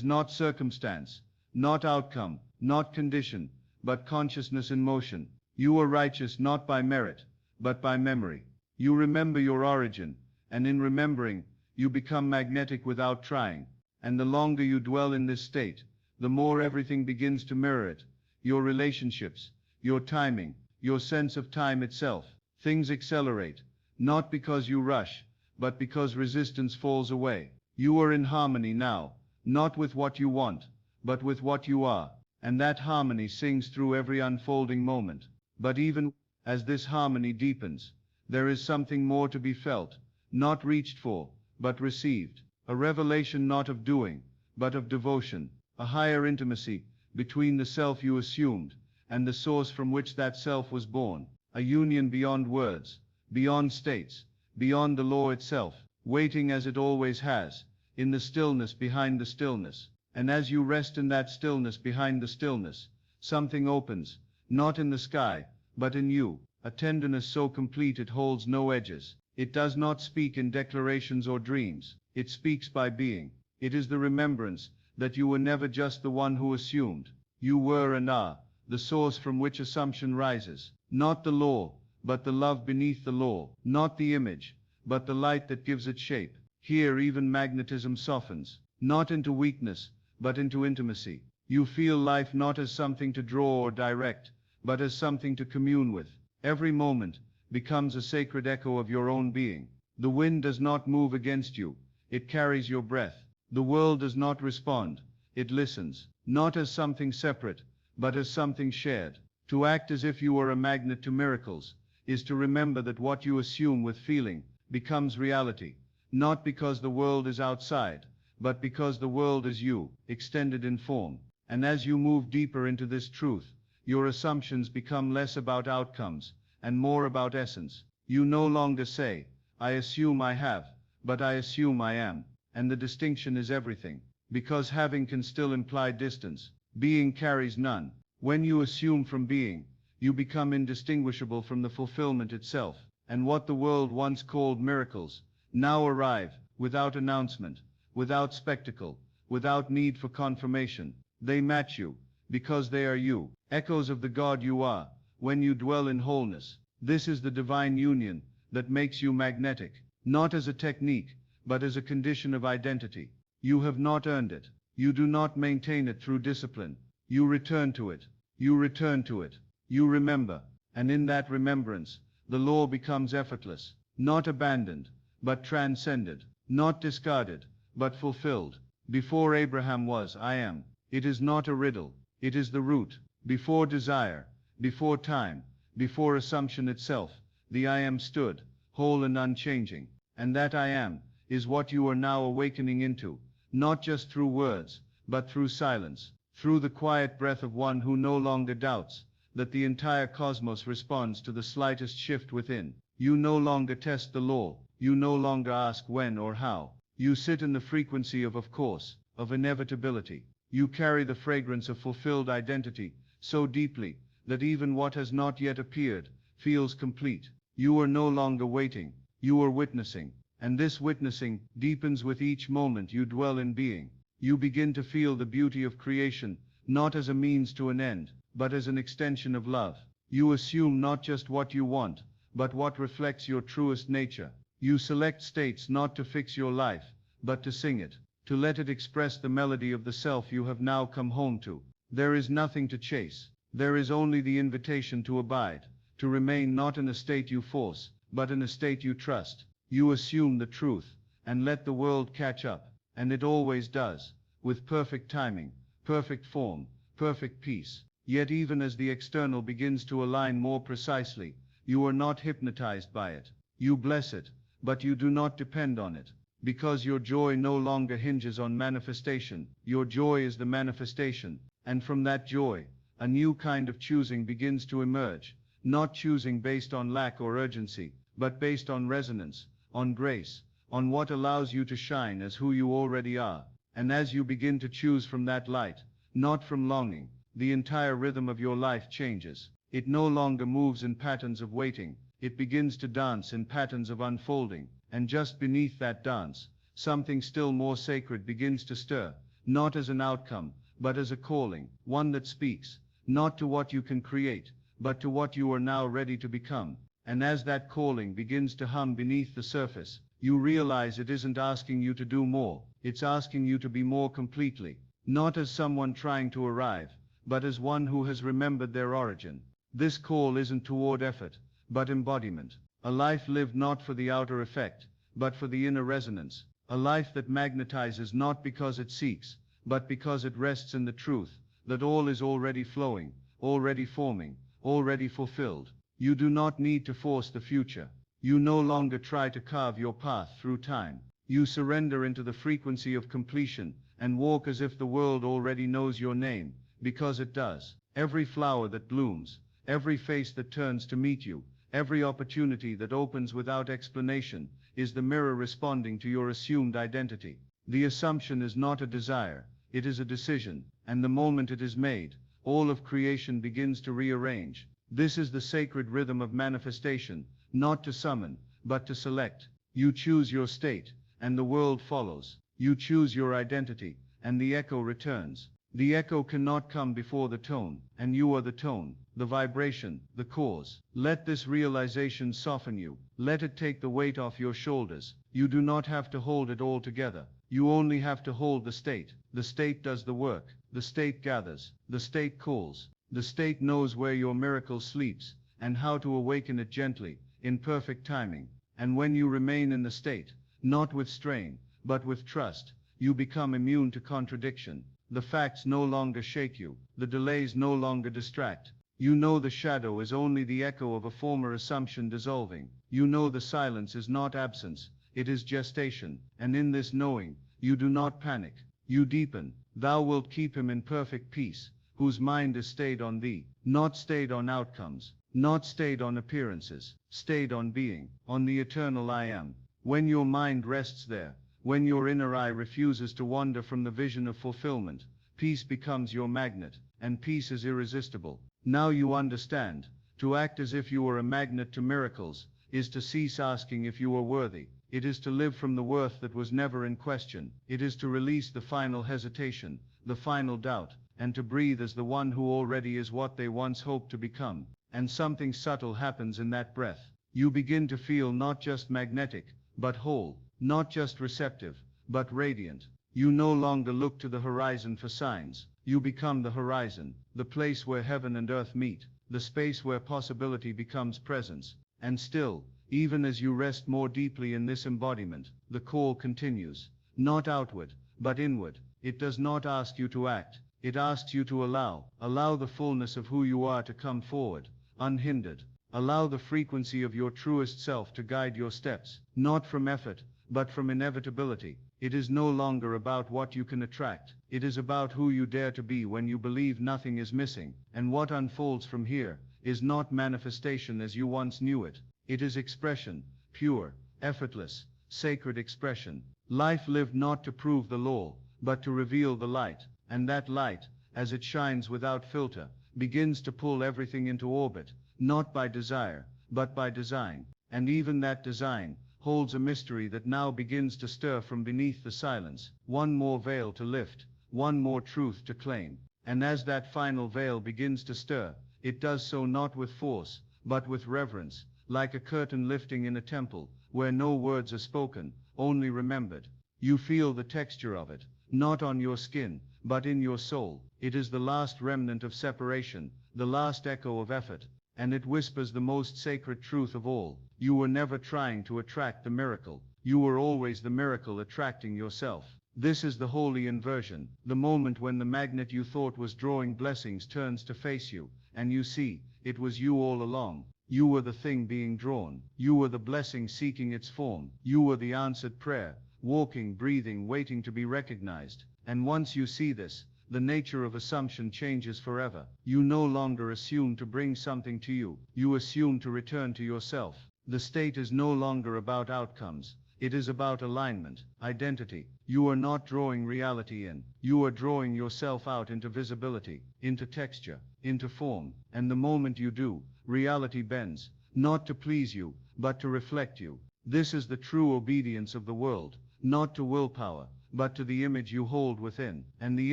not circumstance, not outcome, not condition, but consciousness in motion. You are righteous not by merit, but by memory. You remember your origin, and in remembering, you become magnetic without trying. And the longer you dwell in this state, the more everything begins to mirror it. Your relationships, your timing, your sense of time itself. Things accelerate, not because you rush, but because resistance falls away. You are in harmony now, not with what you want, but with what you are. And that harmony sings through every unfolding moment. But even as this harmony deepens, there is something more to be felt, not reached for, but received. A revelation not of doing, but of devotion. A higher intimacy between the self you assumed and the source from which that self was born. A union beyond words, beyond states, beyond the law itself, waiting as it always has, in the stillness behind the stillness. And as you rest in that stillness behind the stillness, something opens, not in the sky, but in you, a tenderness so complete it holds no edges. It does not speak in declarations or dreams, it speaks by being. It is the remembrance that you were never just the one who assumed. You were and are the source from which assumption rises, not the law, but the love beneath the law, not the image, but the light that gives it shape. Here even magnetism softens, not into weakness, but into intimacy. You feel life not as something to draw or direct, but as something to commune with. Every moment becomes a sacred echo of your own being. The wind does not move against you, it carries your breath. The world does not respond, it listens, not as something separate, but as something shared. To act as if you were a magnet to miracles is to remember that what you assume with feeling becomes reality, not because the world is outside, but because the world is you, extended in form. And as you move deeper into this truth, your assumptions become less about outcomes and more about essence. You no longer say, I assume I have, but I assume I am. And the distinction is everything, because having can still imply distance. Being carries none. When you assume from being, you become indistinguishable from the fulfillment itself. And what the world once called miracles now arrive without announcement, without spectacle, without need for confirmation. They match you, because they are you, echoes of the God you are, when you dwell in wholeness. This is the divine union that makes you magnetic, not as a technique, but as a condition of identity. You have not earned it. You do not maintain it through discipline. You return to it. You return to it. You remember, and in that remembrance, the law becomes effortless, not abandoned, but transcended, not discarded, but fulfilled. Before Abraham was, I am. It is not a riddle, it is the root. Before desire, before time, before assumption itself, the I am stood, whole and unchanging. And that I am is what you are now awakening into, not just through words, but through silence, through the quiet breath of one who no longer doubts that the entire cosmos responds to the slightest shift within. You no longer test the law, you no longer ask when or how. You sit in the frequency of course, of inevitability. You carry the fragrance of fulfilled identity so deeply that even what has not yet appeared feels complete. You are no longer waiting, you are witnessing, and this witnessing deepens with each moment you dwell in being. You begin to feel the beauty of creation, not as a means to an end, but as an extension of love. You assume not just what you want, but what reflects your truest nature. You select states not to fix your life, but to sing it, to let it express the melody of the self you have now come home to. There is nothing to chase. There is only the invitation to abide, to remain not in a state you force, but in a state you trust. You assume the truth, and let the world catch up, and it always does, with perfect timing, perfect form, perfect peace. Yet even as the external begins to align more precisely, you are not hypnotized by it. You bless it, but you do not depend on it, because your joy no longer hinges on manifestation. Your joy is the manifestation, and from that joy, a new kind of choosing begins to emerge, not choosing based on lack or urgency, but based on resonance, on grace, on what allows you to shine as who you already are. And as you begin to choose from that light, not from longing, the entire rhythm of your life changes. It no longer moves in patterns of waiting, it begins to dance in patterns of unfolding, and just beneath that dance, something still more sacred begins to stir, not as an outcome, but as a calling, one that speaks, not to what you can create, but to what you are now ready to become. And as that calling begins to hum beneath the surface, you realize it isn't asking you to do more, it's asking you to be more completely, not as someone trying to arrive, but as one who has remembered their origin. This call isn't toward effort, but embodiment. A life lived not for the outer effect, but for the inner resonance. A life that magnetizes not because it seeks, but because it rests in the truth that all is already flowing, already forming, already fulfilled. You do not need to force the future. You no longer try to carve your path through time. You surrender into the frequency of completion and walk as if the world already knows your name, because it does. Every flower that blooms, every face that turns to meet you, every opportunity that opens without explanation, is the mirror responding to your assumed identity. The assumption is not a desire, it is a decision, and the moment it is made, all of creation begins to rearrange. This is the sacred rhythm of manifestation, not to summon, but to select. You choose your state, and the world follows. You choose your identity, and the echo returns. The echo cannot come before the tone, and you are the tone, the vibration, the cause. Let this realization soften you. Let it take the weight off your shoulders. You do not have to hold it all together. You only have to hold the state. The state does the work. The state gathers. The state calls. The state knows where your miracle sleeps, and how to awaken it gently, in perfect timing. And when you remain in the state, not with strain, but with trust, you become immune to contradiction. The facts no longer shake you. The delays no longer distract. You know the shadow is only the echo of a former assumption dissolving. You know the silence is not absence, it is gestation. And in this knowing, you do not panic. You deepen. Thou wilt keep him in perfect peace, whose mind is stayed on thee, not stayed on outcomes, not stayed on appearances, stayed on being, on the eternal I am. When your mind rests there, when your inner eye refuses to wander from the vision of fulfillment, peace becomes your magnet, and peace is irresistible. Now you understand. To act as if you were a magnet to miracles, is to cease asking if you are worthy. It is to live from the worth that was never in question. It is to release the final hesitation, the final doubt, and to breathe as the one who already is what they once hoped to become. And something subtle happens in that breath. You begin to feel not just magnetic, but whole. Not just receptive, but radiant. You no longer look to the horizon for signs. You become the horizon, the place where heaven and earth meet, the space where possibility becomes presence. And still, even as you rest more deeply in this embodiment, the call continues. Not outward, but inward. It does not ask you to act. It asks you to allow. Allow the fullness of who you are to come forward, unhindered. Allow the frequency of your truest self to guide your steps, not from effort, but from inevitability. It is no longer about what you can attract. It is about who you dare to be when you believe nothing is missing. And what unfolds from here is not manifestation as you once knew it. It is expression, pure, effortless, sacred expression. Life lived not to prove the law, but to reveal the light. And that light, as it shines without filter, begins to pull everything into orbit, not by desire, but by design. And even that design holds a mystery that now begins to stir from beneath the silence. One more veil to lift, one more truth to claim. And as that final veil begins to stir, it does so not with force, but with reverence, like a curtain lifting in a temple, where no words are spoken, only remembered. You feel the texture of it, not on your skin, but in your soul. It is the last remnant of separation, the last echo of effort, and it whispers the most sacred truth of all. You were never trying to attract the miracle. You were always the miracle attracting yourself. This is the holy inversion, the moment when the magnet you thought was drawing blessings turns to face you, and you see, it was you all along. You were the thing being drawn. You were the blessing seeking its form. You were the answered prayer, walking, breathing, waiting to be recognized. And once you see this, the nature of assumption changes forever. You no longer assume to bring something to you. You assume to return to yourself. The state is no longer about outcomes. It is about alignment, identity. You are not drawing reality in. You are drawing yourself out into visibility, into texture, into form. And the moment you do, reality bends, not to please you, but to reflect you. This is the true obedience of the world, not to willpower, but to the image you hold within. And the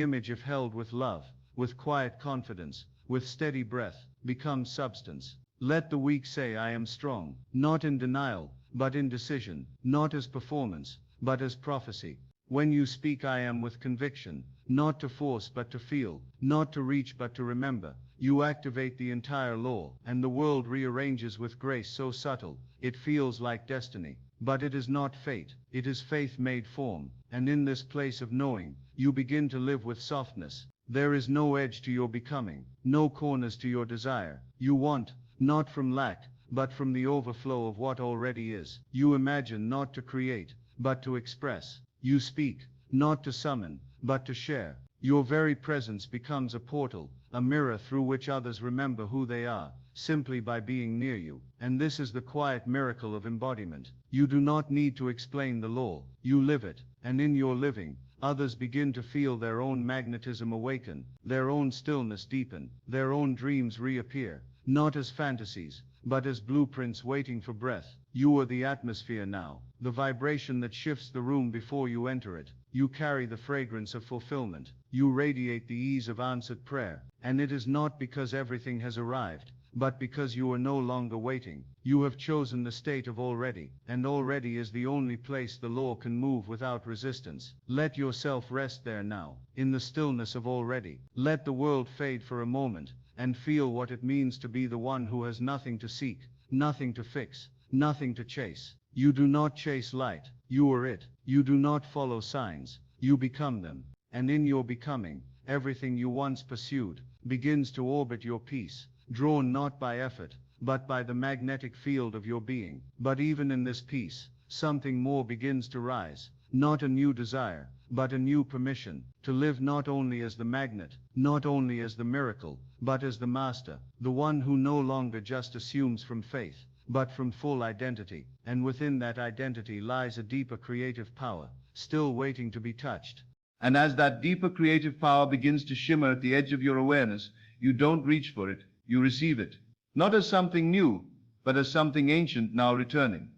image, if held with love, with quiet confidence, with steady breath, becomes substance. Let the weak say, I am strong, not in denial, but in decision, not as performance, but as prophecy. When you speak I am with conviction, not to force but to feel, not to reach but to remember, you activate the entire law, and the world rearranges with grace so subtle, it feels like destiny. But it is not fate, it is faith made form, and in this place of knowing, you begin to live with softness. There is no edge to your becoming, no corners to your desire. You want, not from lack, but from the overflow of what already is. You imagine not to create, but to express. You speak, not to summon, but to share. Your very presence becomes a portal, a mirror through which others remember who they are, simply by being near you. And this is the quiet miracle of embodiment. You do not need to explain the law, you live it, and in your living, Others begin to feel their own magnetism awaken, their own stillness deepen, their own dreams reappear, not as fantasies, but as blueprints waiting for breath. You are the atmosphere now, the vibration that shifts the room before you enter it. You carry the fragrance of fulfillment. You radiate the ease of answered prayer. And it is not because everything has arrived, but because you are no longer waiting. You have chosen the state of already, and already is the only place the law can move without resistance. Let yourself rest there now, in the stillness of already. Let the world fade for a moment, and feel what it means to be the one who has nothing to seek, nothing to fix, nothing to chase. You do not chase light, you are it. You do not follow signs, you become them. And in your becoming, everything you once pursued begins to orbit your peace, drawn not by effort, but by the magnetic field of your being. But even in this peace, something more begins to rise, not a new desire, but a new permission, to live not only as the magnet, not only as the miracle, but as the master, the one who no longer just assumes from faith, but from full identity. And within that identity lies a deeper creative power, still waiting to be touched. And as that deeper creative power begins to shimmer at the edge of your awareness, you don't reach for it, you receive it. Not as something new, but as something ancient now returning.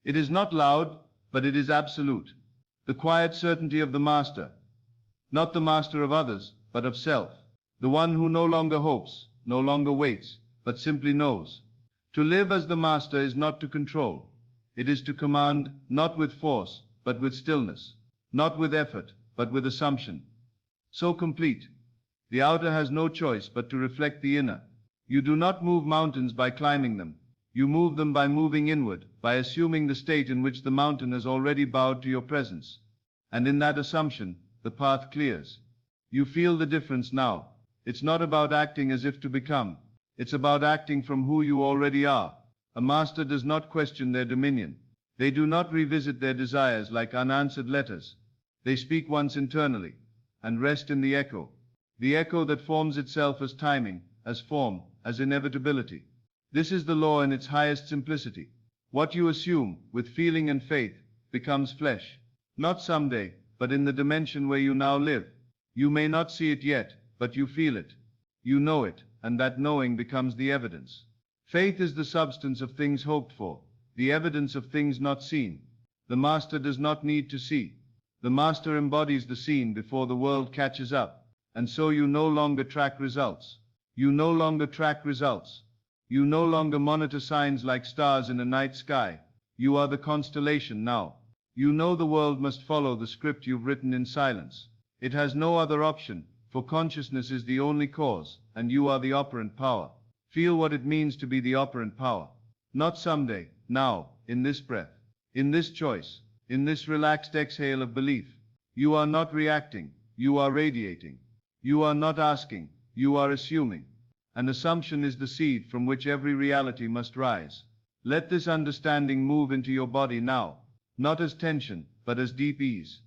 It is not loud, but it is absolute. The quiet certainty of the master. Not the master of others, but of self. The one who no longer hopes, no longer waits, but simply knows. To live as the master is not to control. It is to command, not with force, but with stillness. Not with effort, but with assumption. So complete. The outer has no choice but to reflect the inner. You do not move mountains by climbing them. You move them by moving inward, by assuming the state in which the mountain has already bowed to your presence. And in that assumption, the path clears. You feel the difference now. It's not about acting as if to become. It's about acting from who you already are. A master does not question their dominion. They do not revisit their desires like unanswered letters. They speak once internally, and rest in the echo that forms itself as timing, as form, as inevitability. This is the law in its highest simplicity. What you assume, with feeling and faith, becomes flesh. Not someday, but in the dimension where you now live. You may not see it yet, but you feel it. You know it, and that knowing becomes the evidence. Faith is the substance of things hoped for, the evidence of things not seen. The master does not need to see. The master embodies the scene before the world catches up, and so you no longer track results. You no longer track results. You no longer monitor signs like stars in a night sky. You are the constellation now. You know the world must follow the script you've written in silence. It has no other option, for consciousness is the only cause, and you are the operant power. Feel what it means to be the operant power. Not someday, now, in this breath, in this choice, in this relaxed exhale of belief. You are not reacting, you are radiating. You are not asking, you are assuming. An assumption is the seed from which every reality must rise. Let this understanding move into your body now, not as tension, but as deep ease.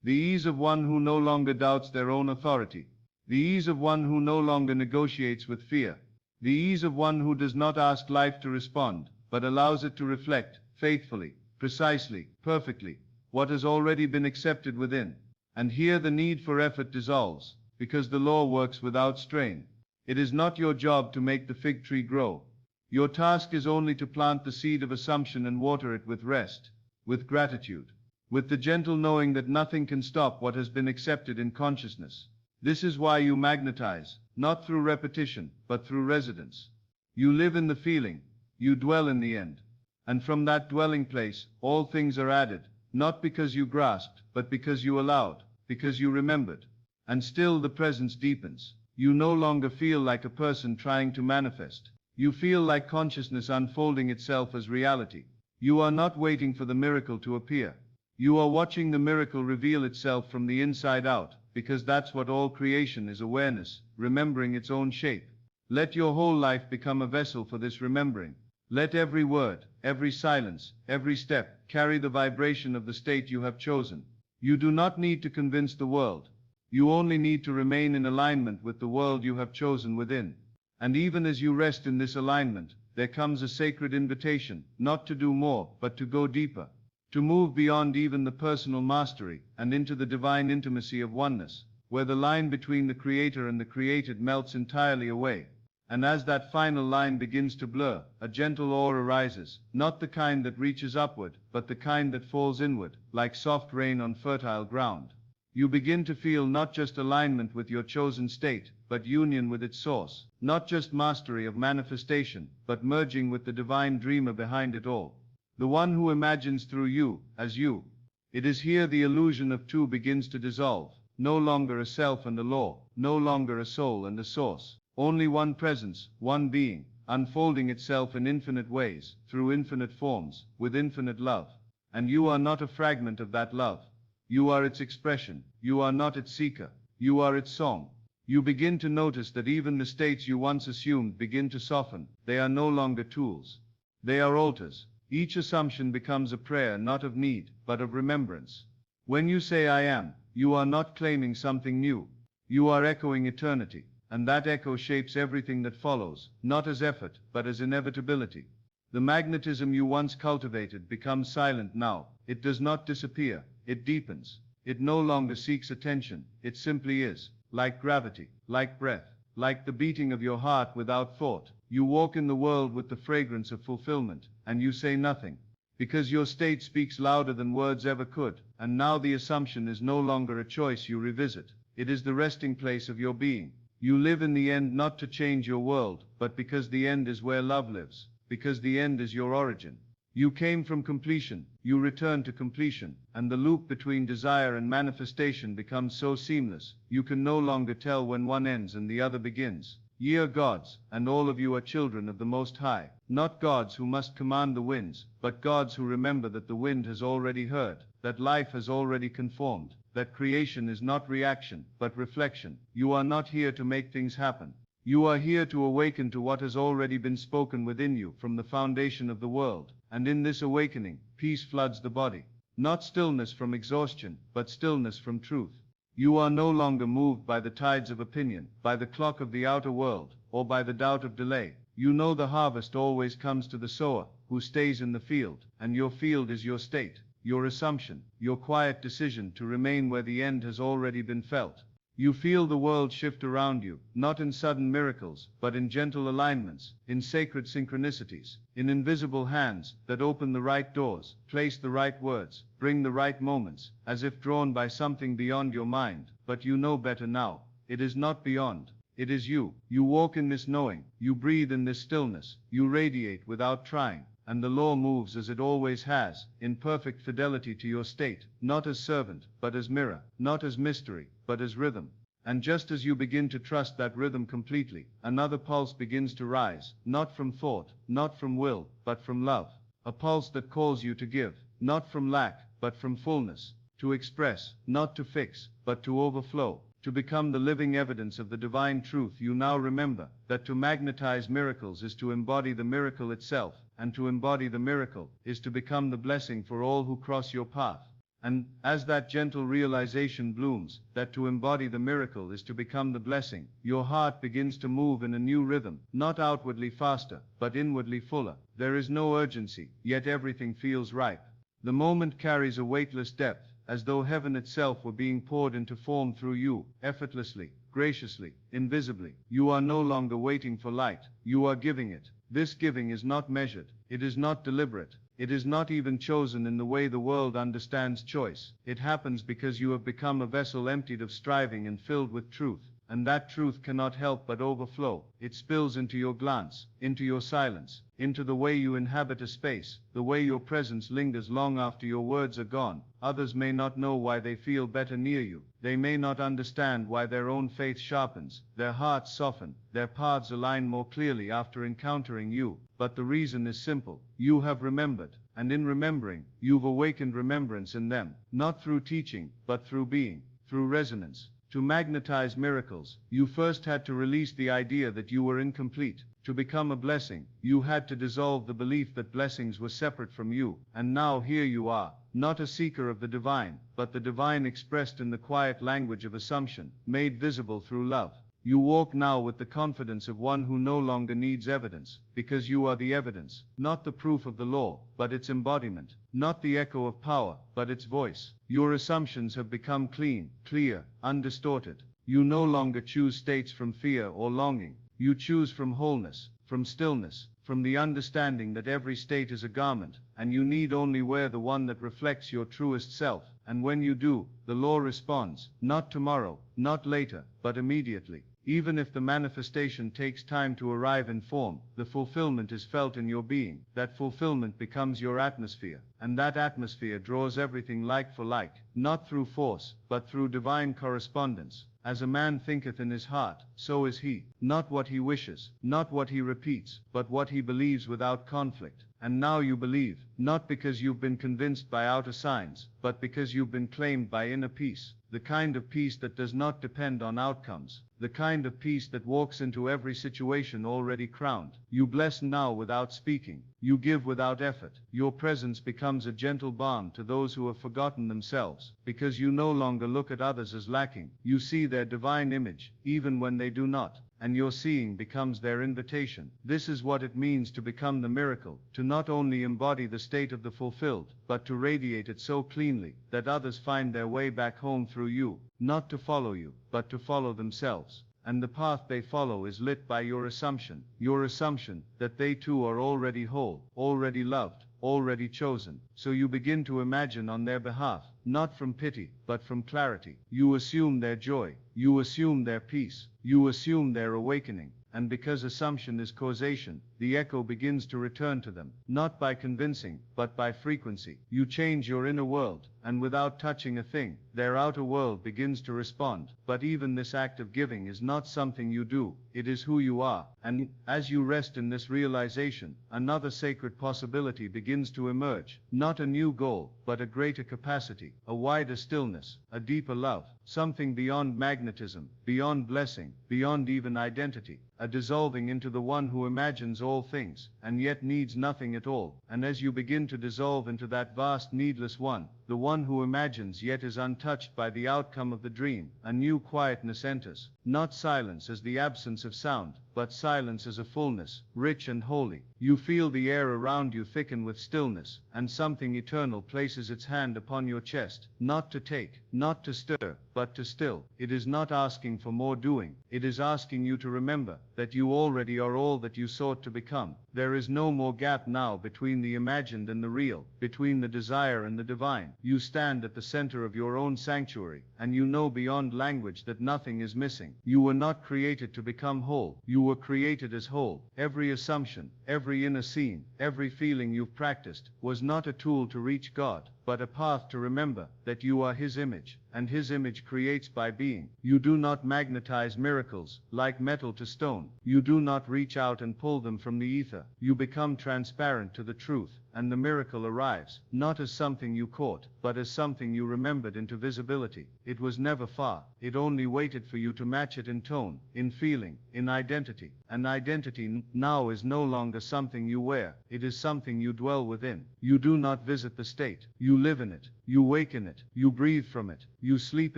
The ease of one who no longer doubts their own authority. The ease of one who no longer negotiates with fear. The ease of one who does not ask life to respond, but allows it to reflect, faithfully, precisely, perfectly, what has already been accepted within. And here the need for effort dissolves, because the law works without strain. It is not your job to make the fig tree grow. Your task is only to plant the seed of assumption and water it with rest, with gratitude, with the gentle knowing that nothing can stop what has been accepted in consciousness. This is why you magnetize, not through repetition, but through residence. You live in the feeling, you dwell in the end. And from that dwelling place, all things are added, not because you grasped, but because you allowed, because you remembered. And still the presence deepens. You no longer feel like a person trying to manifest. You feel like consciousness unfolding itself as reality. You are not waiting for the miracle to appear. You are watching the miracle reveal itself from the inside out, because that's what all creation is: awareness, remembering its own shape. Let your whole life become a vessel for this remembering. Let every word, every silence, every step carry the vibration of the state you have chosen. You do not need to convince the world. You only need to remain in alignment with the world you have chosen within. And even as you rest in this alignment, there comes a sacred invitation, not to do more, but to go deeper. to move beyond even the personal mastery and into the divine intimacy of oneness, where the line between the creator and the created melts entirely away. And as that final line begins to blur, a gentle awe arises, not the kind that reaches upward, but the kind that falls inward, like soft rain on fertile ground. You begin to feel not just alignment with your chosen state, but union with its source, not just mastery of manifestation, but merging with the divine dreamer behind it all, the one who imagines through you, as you. It is here the illusion of two begins to dissolve, no longer a self and a law, no longer a soul and a source, only one presence, one being, unfolding itself in infinite ways, through infinite forms, with infinite love. And you are not a fragment of that love. You are its expression. You are not its seeker. You are its song. You begin to notice that even the states you once assumed begin to soften. They are no longer tools. They are altars. Each assumption becomes a prayer not of need, but of remembrance. When you say I am, you are not claiming something new. You are echoing eternity, and that echo shapes everything that follows, not as effort, but as inevitability. The magnetism you once cultivated becomes silent now. It does not disappear, it deepens. It no longer seeks attention, it simply is, like gravity, like breath, like the beating of your heart without thought. You walk in the world with the fragrance of fulfillment, and you say nothing, because your state speaks louder than words ever could. And now the assumption is no longer a choice you revisit, it is the resting place of your being. You live in the end not to change your world, but because the end is where love lives, because the end is your origin. You came from completion, you return to completion, and the loop between desire and manifestation becomes so seamless, you can no longer tell when one ends and the other begins. Ye are gods, and all of you are children of the Most High, not gods who must command the winds, but gods who remember that the wind has already heard, that life has already conformed, that creation is not reaction, but reflection. You are not here to make things happen. You are here to awaken to what has already been spoken within you from the foundation of the world, and in this awakening, peace floods the body. Not stillness from exhaustion, but stillness from truth. You are no longer moved by the tides of opinion, by the clock of the outer world, or by the doubt of delay. You know the harvest always comes to the sower, who stays in the field, and your field is your state, your assumption, your quiet decision to remain where the end has already been felt. You feel the world shift around you, not in sudden miracles, but in gentle alignments, in sacred synchronicities, in invisible hands that open the right doors, place the right words, bring the right moments, as if drawn by something beyond your mind. But you know better now. It is not beyond. It is you. You walk in this knowing. You breathe in this stillness. You radiate without trying. And the law moves as it always has, in perfect fidelity to your state, not as servant, but as mirror, not as mystery, but as rhythm. And just as you begin to trust that rhythm completely, another pulse begins to rise, not from thought, not from will, but from love. A pulse that calls you to give, not from lack, but from fullness, to express, not to fix, but to overflow, to become the living evidence of the divine truth. You now remember that to magnetize miracles is to embody the miracle itself, and to embody the miracle is to become the blessing for all who cross your path. And as that gentle realization blooms, that to embody the miracle is to become the blessing, your heart begins to move in a new rhythm, not outwardly faster, but inwardly fuller. There is no urgency, yet everything feels ripe. The moment carries a weightless depth, as though heaven itself were being poured into form through you, effortlessly, graciously, invisibly. You are no longer waiting for light, you are giving it. This giving is not measured, it is not deliberate, it is not even chosen in the way the world understands choice. It happens because you have become a vessel emptied of striving and filled with truth, and that truth cannot help but overflow. It spills into your glance, into your silence, into the way you inhabit a space, the way your presence lingers long after your words are gone. Others may not know why they feel better near you. They may not understand why their own faith sharpens, their hearts soften, their paths align more clearly after encountering you. But the reason is simple. You have remembered, and in remembering, you've awakened remembrance in them, not through teaching, but through being, through resonance. To magnetize miracles, you first had to release the idea that you were incomplete. To become a blessing, you had to dissolve the belief that blessings were separate from you. And now here you are, not a seeker of the divine, but the divine expressed in the quiet language of assumption, made visible through love. You walk now with the confidence of one who no longer needs evidence, because you are the evidence, not the proof of the law, but its embodiment, not the echo of power, but its voice. Your assumptions have become clean, clear, undistorted. You no longer choose states from fear or longing. You choose from wholeness, from stillness, from the understanding that every state is a garment, and you need only wear the one that reflects your truest self. And when you do, the law responds, not tomorrow, not later, but immediately. Even if the manifestation takes time to arrive in form, the fulfillment is felt in your being. That fulfillment becomes your atmosphere, and that atmosphere draws everything like for like, not through force, but through divine correspondence. As a man thinketh in his heart, so is he. Not what he wishes, not what he repeats, but what he believes without conflict. And now you believe, not because you've been convinced by outer signs, but because you've been claimed by inner peace. The kind of peace that does not depend on outcomes. The kind of peace that walks into every situation already crowned. You bless now without speaking. You give without effort. Your presence becomes a gentle balm to those who have forgotten themselves, because you no longer look at others as lacking. You see their divine image, even when they do not. And your seeing becomes their invitation. This is what it means to become the miracle, to not only embody the state of the fulfilled, but to radiate it so cleanly, that others find their way back home through you, not to follow you, but to follow themselves. And the path they follow is lit by your assumption that they too are already whole, already loved, already chosen. So you begin to imagine on their behalf, not from pity, but from clarity. You assume their joy, you assume their peace, you assume their awakening. And because assumption is causation, the echo begins to return to them, not by convincing, but by frequency. You change your inner world, and without touching a thing, their outer world begins to respond. But even this act of giving is not something you do, it is who you are. And as you rest in this realization, another sacred possibility begins to emerge. Not a new goal, but a greater capacity, a wider stillness, a deeper love, something beyond magnetism, beyond blessing, beyond even identity. A dissolving into the one who imagines all things, and yet needs nothing at all. And as you begin to dissolve into that vast needless one, the one who imagines yet is untouched by the outcome of the dream, a new quietness enters. Not silence as the absence of sound, but silence as a fullness, rich and holy. You feel the air around you thicken with stillness, and something eternal places its hand upon your chest, not to take, not to stir, but to still. It is not asking for more doing, it is asking you to remember that you already are all that you sought to become. There is no more gap now between the imagined and the real, between the desire and the divine. You stand at the center of your own sanctuary, and you know beyond language that nothing is missing. You were not created to become whole, you were created as whole. Every assumption, every inner scene, every feeling you've practiced, was not a tool to reach God, but a path to remember that you are His image, and His image creates by being. You do not magnetize miracles, like metal to stone. You do not reach out and pull them from the ether. You become transparent to the truth, and the miracle arrives, not as something you caught, but as something you remembered into visibility. It was never far, it only waited for you to match it in tone, in feeling, in identity. And identity now is no longer something you wear, it is something you dwell within. You do not visit the state, you live in it, you wake in it, you breathe from it, you sleep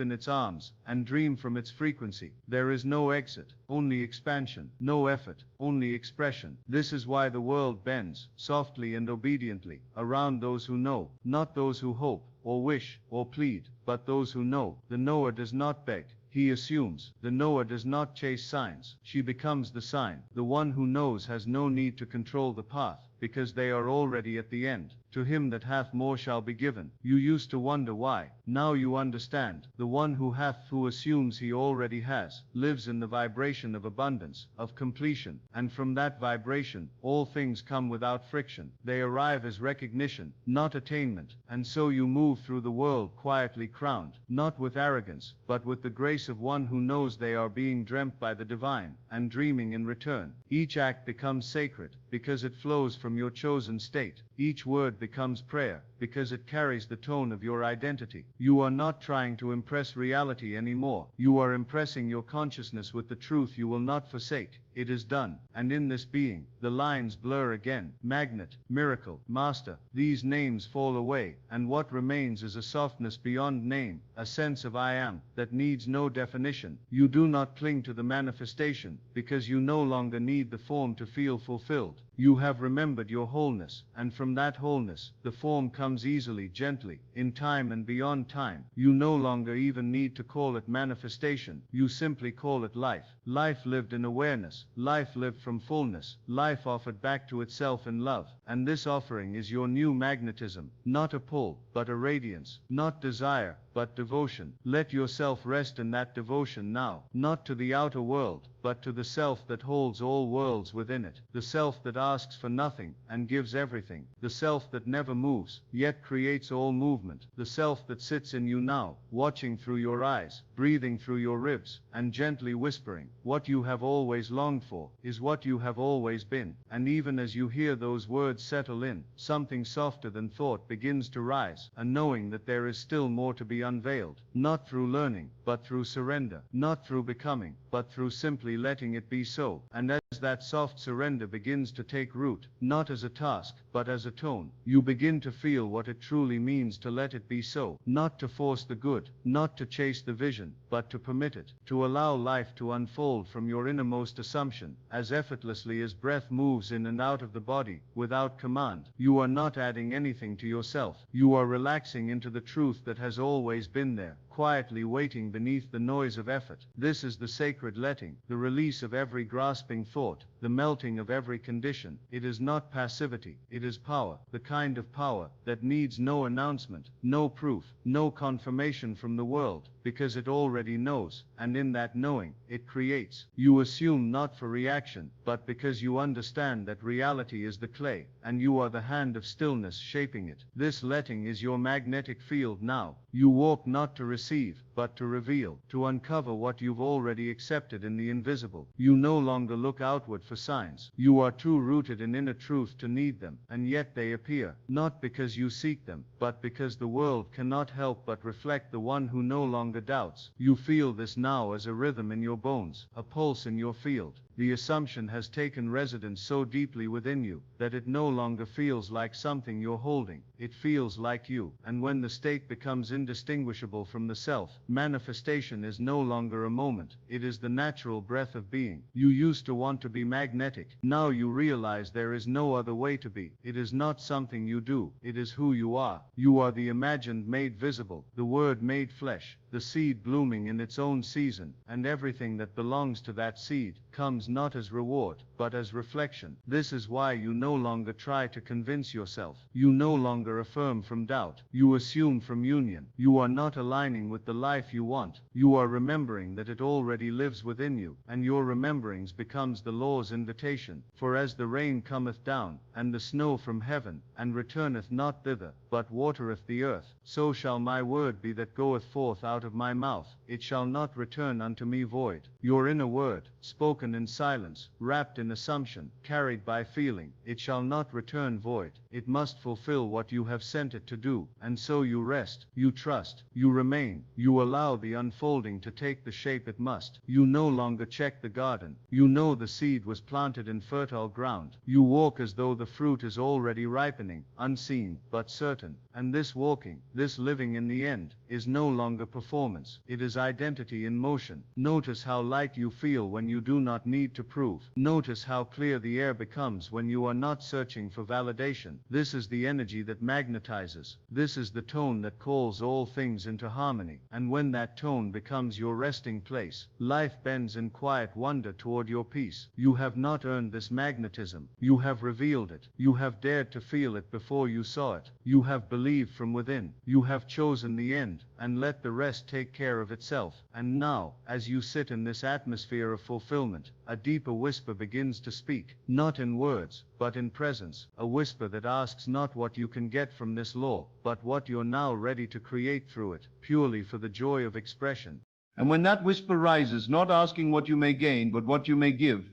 in its arms, and dream from its frequency. There is no exit, only expansion, no effort, only expression. This is why the world bends, softly and obediently, around those who know, not those who hope, or wish, or plead, but those who know. The knower does not beg, he assumes. The knower does not chase signs, she becomes the sign. The one who knows has no need to control the path, because they are already at the end. To him that hath more shall be given. You used to wonder why, now you understand. The one who hath, who assumes he already has, lives in the vibration of abundance, of completion, and from that vibration, all things come without friction. They arrive as recognition, not attainment, and so you move through the world quietly crowned, not with arrogance, but with the grace of one who knows they are being dreamt by the divine, and dreaming in return. Each act becomes sacred, because it flows from your chosen state. Each word becomes prayer, because it carries the tone of your identity. You are not trying to impress reality anymore. You are impressing your consciousness with the truth you will not forsake. it is done. And in this being, the lines blur again. Magnet, miracle, master, these names fall away, and what remains is a softness beyond name, a sense of I am, that needs no definition. You do not cling to the manifestation, because you no longer need the form to feel fulfilled. You have remembered your wholeness, and from that wholeness, the form comes easily, gently, in time and beyond time. You no longer even need to call it manifestation, you simply call it life. Life lived in awareness, life lived from fullness, life offered back to itself in love. And this offering is your new magnetism, not a pull, but a radiance, not desire, but devotion. Let yourself rest in that devotion now, not to the outer world, but to the self that holds all worlds within it, the self that asks for nothing and gives everything, the self that never moves, yet creates all movement, the self that sits in you now, watching through your eyes, breathing through your ribs, and gently whispering, what you have always longed for, is what you have always been. And even as you hear those words settle in, something softer than thought begins to rise, a knowing that there is still more to be unveiled, not through learning, but through surrender, not through becoming, but through simply letting it be so. And as that soft surrender begins to take root, not as a task, but as a tone, you begin to feel what it truly means to let it be so, not to force the good, not to chase the vision, but to permit it, to allow life to unfold from your innermost assumption, as effortlessly as breath moves in and out of the body, without command. You are not adding anything to yourself, you are relaxing into the truth that has always been there, quietly waiting beneath the noise of effort. This is the sacred letting, the release of every grasping thought, the melting of every condition. It is not passivity, it is power, the kind of power that needs no announcement, no proof, no confirmation from the world, because it already knows, and in that knowing, it creates. You assume not for reaction, but because you understand that reality is the clay, and you are the hand of stillness shaping it. This letting is your magnetic field now. You walk not to receive, but to reveal, to uncover what you've already accepted in the invisible. You no longer look outward for signs. You are too rooted in inner truth to need them, and yet they appear, not because you seek them, but because the world cannot help but reflect the one who no longer doubts. You feel this now as a rhythm in your bones, a pulse in your field. The assumption has taken residence so deeply within you, that it no longer feels like something you're holding, it feels like you. And when the state becomes indistinguishable from the self, manifestation is no longer a moment, it is the natural breath of being. You used to want to be magnetic, now you realize there is no other way to be. It is not something you do, it is who you are. You are the imagined made visible, the word made flesh, the seed blooming in its own season, and everything that belongs to that seed comes not as reward, but as reflection. This is why you no longer try to convince yourself. You no longer affirm from doubt. You assume from union. You are not aligning with the life you want. You are remembering that it already lives within you, and your rememberings becomes the law's invitation. For as the rain cometh down, and the snow from heaven, and returneth not thither, but watereth the earth, so shall my word be that goeth forth out of my mouth. It shall not return unto me void. Your inner word, spoken in silence, wrapped in assumption, carried by feeling, it shall not return void. It must fulfill what you have sent it to do. And so you rest, you trust, you remain, you allow the unfolding to take the shape it must. You no longer check the garden. You know the seed was planted in fertile ground. You walk as though the fruit is already ripening, unseen, but certain. And this walking, this living in the end, is no longer performance. It is identity in motion. Notice how light you feel when you do not need to prove. Notice how clear the air becomes when you are not searching for validation. This is the energy that magnetizes. This is the tone that calls all things into harmony. And when that tone becomes your resting place, life bends in quiet wonder toward your peace. You have not earned this magnetism. You have revealed it. You have dared to feel it before you saw it. You have believed from within. You have chosen the end, and let the rest take care of itself. And now, as you sit in this atmosphere of fulfillment, a deeper whisper begins to speak, not in words, but in presence, a whisper that asks not what you can get from this law, but what you're now ready to create through it, purely for the joy of expression. And when that whisper rises, not asking what you may gain, but what you may give,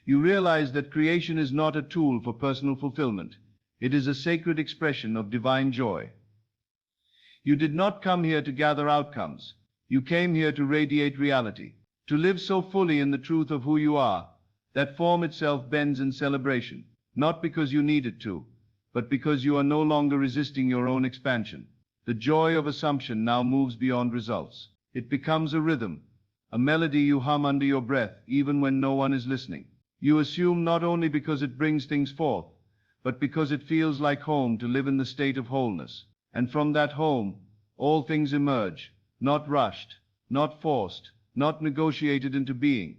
you realize that creation is not a tool for personal fulfillment. It is a sacred expression of divine joy. You did not come here to gather outcomes. You came here to radiate reality, to live so fully in the truth of who you are, That form itself bends in celebration, not because you need it to, but because you are no longer resisting your own expansion. The joy of assumption now moves beyond results. It becomes a rhythm, a melody you hum under your breath even when no one is listening. You assume not only because it brings things forth, but because it feels like home to live in the state of wholeness. And from that home, all things emerge, not rushed, not forced, not negotiated into being,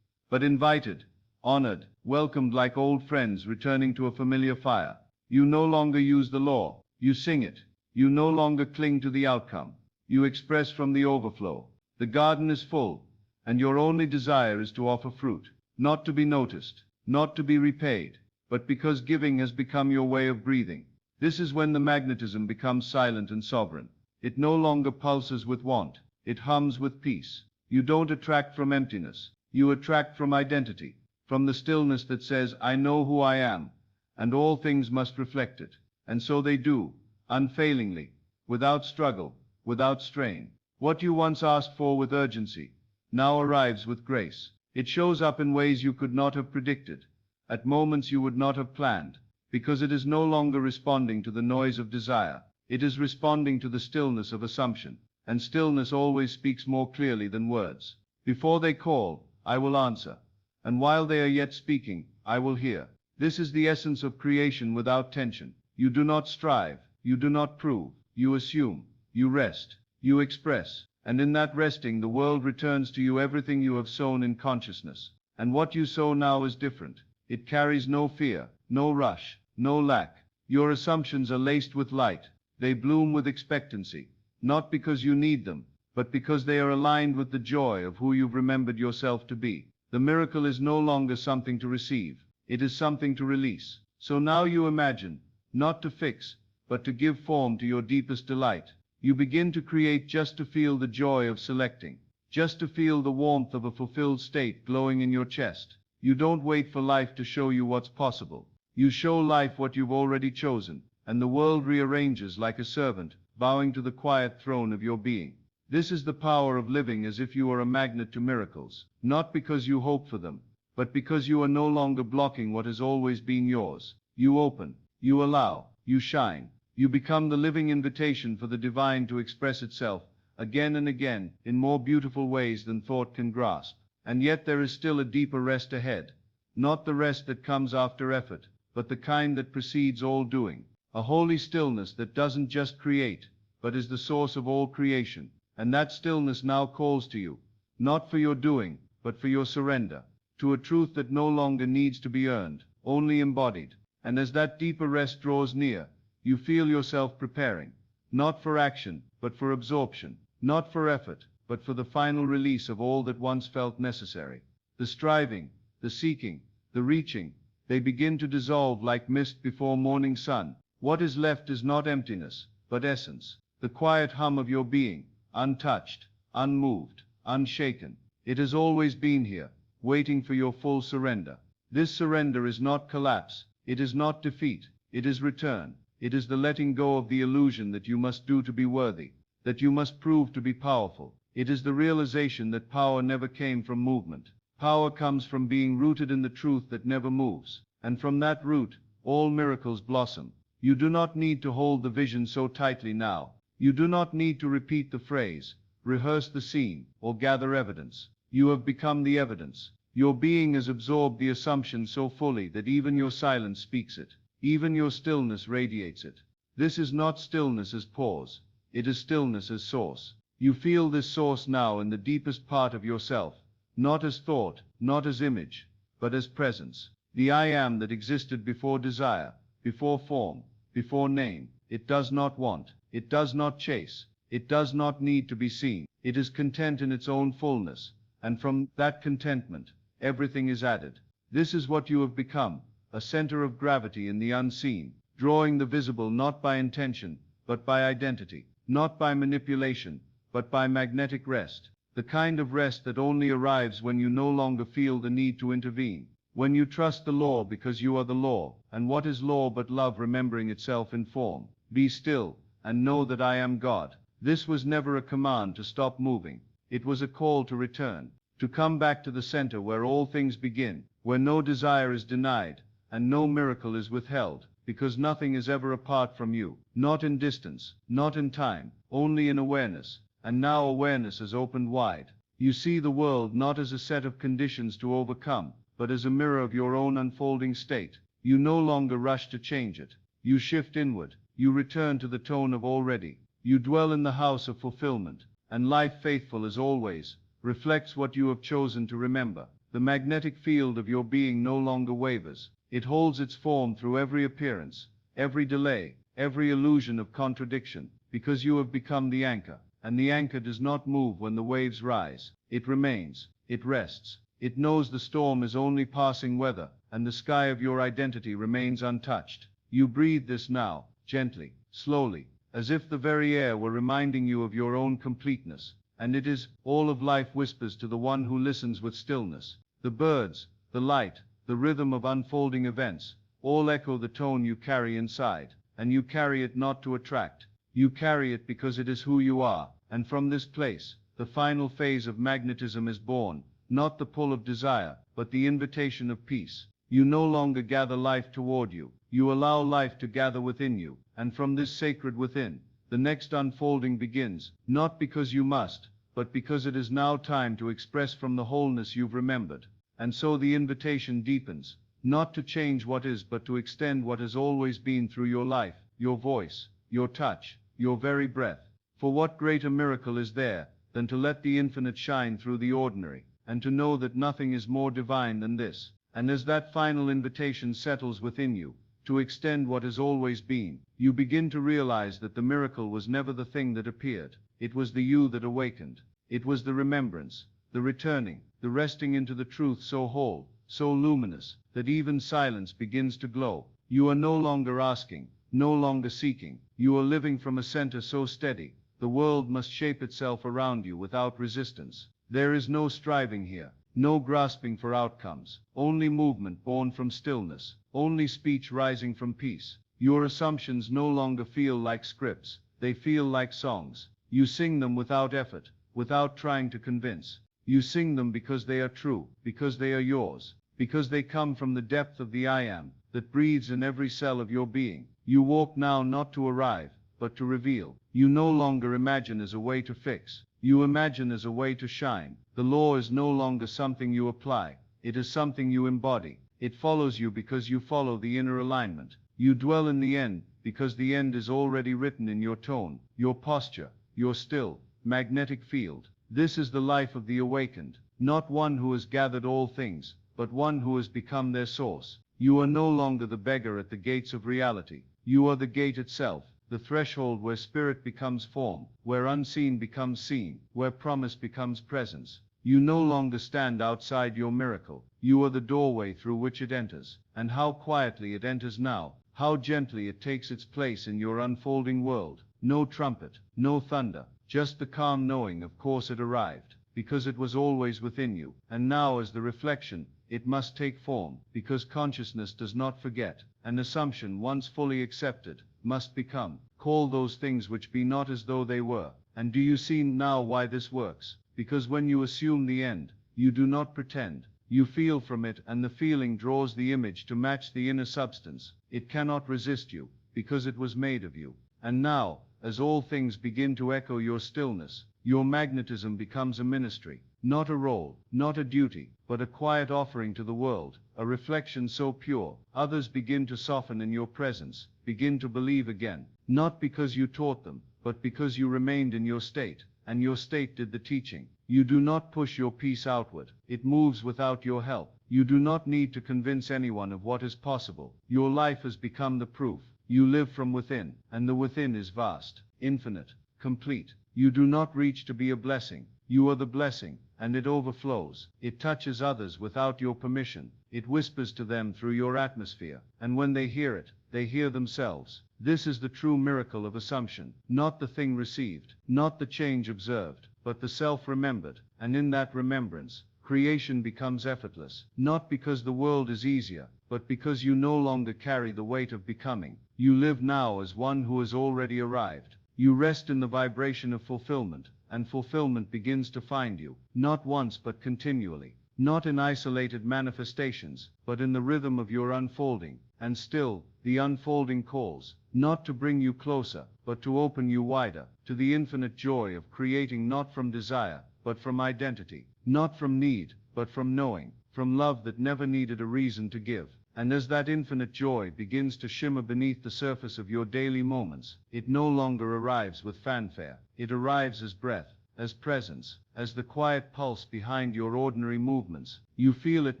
but invited, honored, welcomed like old friends returning to a familiar fire. You no longer use the law, you sing it. You no longer cling to the outcome, you express from the overflow. The garden is full, and your only desire is to offer fruit, not to be noticed, not to be repaid, but because giving has become your way of breathing. This is when the magnetism becomes silent and sovereign. It no longer pulses with want, it hums with peace. You don't attract from emptiness, you attract from identity, from the stillness that says, I know who I am, and all things must reflect it. And so they do, unfailingly, without struggle, without strain. What you once asked for with urgency now arrives with grace. It shows up in ways you could not have predicted, at moments you would not have planned, because it is no longer responding to the noise of desire. It is responding to the stillness of assumption, and stillness always speaks more clearly than words. Before they call, I will answer, and while they are yet speaking, I will hear. This is the essence of creation without tension. You do not strive, you do not prove, you assume, you rest, you express, and in that resting the world returns to you everything you have sown in consciousness. And what you sow now is different. It carries no fear, no rush, no lack. Your assumptions are laced with light. They bloom with expectancy, not because you need them, but because they are aligned with the joy of who you've remembered yourself to be. The miracle is no longer something to receive, it is something to release. So now you imagine, not to fix, but to give form to your deepest delight. You begin to create just to feel the joy of selecting, just to feel the warmth of a fulfilled state glowing in your chest. You don't wait for life to show you what's possible. You show life what you've already chosen, and the world rearranges like a servant, bowing to the quiet throne of your being. This is the power of living as if you are a magnet to miracles, not because you hope for them, but because you are no longer blocking what has always been yours. You open, you allow, you shine. You become the living invitation for the divine to express itself, again and again, in more beautiful ways than thought can grasp. And yet there is still a deeper rest ahead. Not the rest that comes after effort, but the kind that precedes all doing. A holy stillness that doesn't just create, but is the source of all creation. And that stillness now calls to you, not for your doing, but for your surrender, to a truth that no longer needs to be earned, only embodied. And as that deeper rest draws near, you feel yourself preparing, not for action, but for absorption, not for effort, but for the final release of all that once felt necessary. The striving, the seeking, the reaching, they begin to dissolve like mist before morning sun. What is left is not emptiness, but essence, the quiet hum of your being, untouched, unmoved, unshaken. It has always been here, waiting for your full surrender. This surrender is not collapse, it is not defeat, it is return. It is the letting go of the illusion that you must do to be worthy, that you must prove to be powerful. It is the realization that power never came from movement. Power comes from being rooted in the truth that never moves. And from that root, all miracles blossom. You do not need to hold the vision so tightly now. You do not need to repeat the phrase, rehearse the scene, or gather evidence. You have become the evidence. Your being has absorbed the assumption so fully that even your silence speaks it. Even your stillness radiates it. This is not stillness as pause, it is stillness as source. You feel this source now in the deepest part of yourself, not as thought, not as image, but as presence. The I am that existed before desire, before form, before name. It does not want, it does not chase, it does not need to be seen. It is content in its own fullness, and from that contentment, everything is added. This is what you have become. A center of gravity in the unseen, drawing the visible not by intention, but by identity, not by manipulation, but by magnetic rest, the kind of rest that only arrives when you no longer feel the need to intervene, when you trust the law because you are the law, and what is law but love remembering itself in form? Be still, and know that I am God. This was never a command to stop moving, it was a call to return, to come back to the center where all things begin, where no desire is denied, and no miracle is withheld, because nothing is ever apart from you, not in distance, not in time, only in awareness. And now awareness is opened wide. You see the world not as a set of conditions to overcome, but as a mirror of your own unfolding state. You no longer rush to change it. You shift inward. You return to the tone of already. You dwell in the house of fulfillment, and life, faithful as always, reflects what you have chosen to remember. The magnetic field of your being no longer wavers. It holds its form through every appearance, every delay, every illusion of contradiction, because you have become the anchor. And the anchor does not move when the waves rise. It remains. It rests. It knows the storm is only passing weather, and the sky of your identity remains untouched. You breathe this now, gently, slowly, as if the very air were reminding you of your own completeness. And it is, all of life whispers to the one who listens with stillness. The birds, the light, the rhythm of unfolding events, all echo the tone you carry inside, and you carry it not to attract. You carry it because it is who you are, and from this place, the final phase of magnetism is born, not the pull of desire, but the invitation of peace. You no longer gather life toward you, you allow life to gather within you, and from this sacred within, the next unfolding begins, not because you must, but because it is now time to express from the wholeness you've remembered. And so the invitation deepens, not to change what is, but to extend what has always been through your life, your voice, your touch, your very breath. For what greater miracle is there than to let the infinite shine through the ordinary, and to know that nothing is more divine than this? And as that final invitation settles within you, to extend what has always been, you begin to realize that the miracle was never the thing that appeared. It was the you that awakened. It was the remembrance, the returning, the resting into the truth so whole, so luminous, that even silence begins to glow. You are no longer asking, no longer seeking. You are living from a center so steady, the world must shape itself around you without resistance. There is no striving here, no grasping for outcomes, only movement born from stillness, only speech rising from peace. Your assumptions no longer feel like scripts, they feel like songs. You sing them without effort, without trying to convince. You sing them because they are true, because they are yours, because they come from the depth of the I am, that breathes in every cell of your being. You walk now not to arrive, but to reveal. You no longer imagine as a way to fix. You imagine as a way to shine. The law is no longer something you apply. It is something you embody. It follows you because you follow the inner alignment. You dwell in the end, because the end is already written in your tone, your posture, your still, magnetic field. This is the life of the awakened, not one who has gathered all things, but one who has become their source. You are no longer the beggar at the gates of reality. You are the gate itself, the threshold where spirit becomes form, where unseen becomes seen, where promise becomes presence. You no longer stand outside your miracle. You are the doorway through which it enters. And how quietly it enters now, how gently it takes its place in your unfolding world. No trumpet, no thunder, just the calm knowing of course it arrived, because it was always within you. And now as the reflection, it must take form, because consciousness does not forget. An assumption once fully accepted must become. Call those things which be not as though they were. And do you see now why this works? Because when you assume the end, you do not pretend. You feel from it, and the feeling draws the image to match the inner substance. It cannot resist you, because it was made of you. And now, as all things begin to echo your stillness, your magnetism becomes a ministry, not a role, not a duty, but a quiet offering to the world, a reflection so pure, others begin to soften in your presence, begin to believe again, not because you taught them, but because you remained in your state, and your state did the teaching. You do not push your peace outward, it moves without your help. You do not need to convince anyone of what is possible. Your life has become the proof. You live from within, and the within is vast, infinite, complete. You do not reach to be a blessing. You are the blessing, and it overflows. It touches others without your permission. It whispers to them through your atmosphere, and when they hear it, they hear themselves. This is the true miracle of assumption, not the thing received, not the change observed, but the self remembered. And in that remembrance, creation becomes effortless, not because the world is easier, but because you no longer carry the weight of becoming. You live now as one who has already arrived. You rest in the vibration of fulfillment, and fulfillment begins to find you, not once but continually. not in isolated manifestations, but in the rhythm of your unfolding. And still, the unfolding calls, not to bring you closer, but to open you wider, to the infinite joy of creating, not from desire, but from identity, not from need, but from knowing, from love that never needed a reason to give. And as that infinite joy begins to shimmer beneath the surface of your daily moments, it no longer arrives with fanfare. It arrives as breath, as presence, as the quiet pulse behind your ordinary movements. You feel it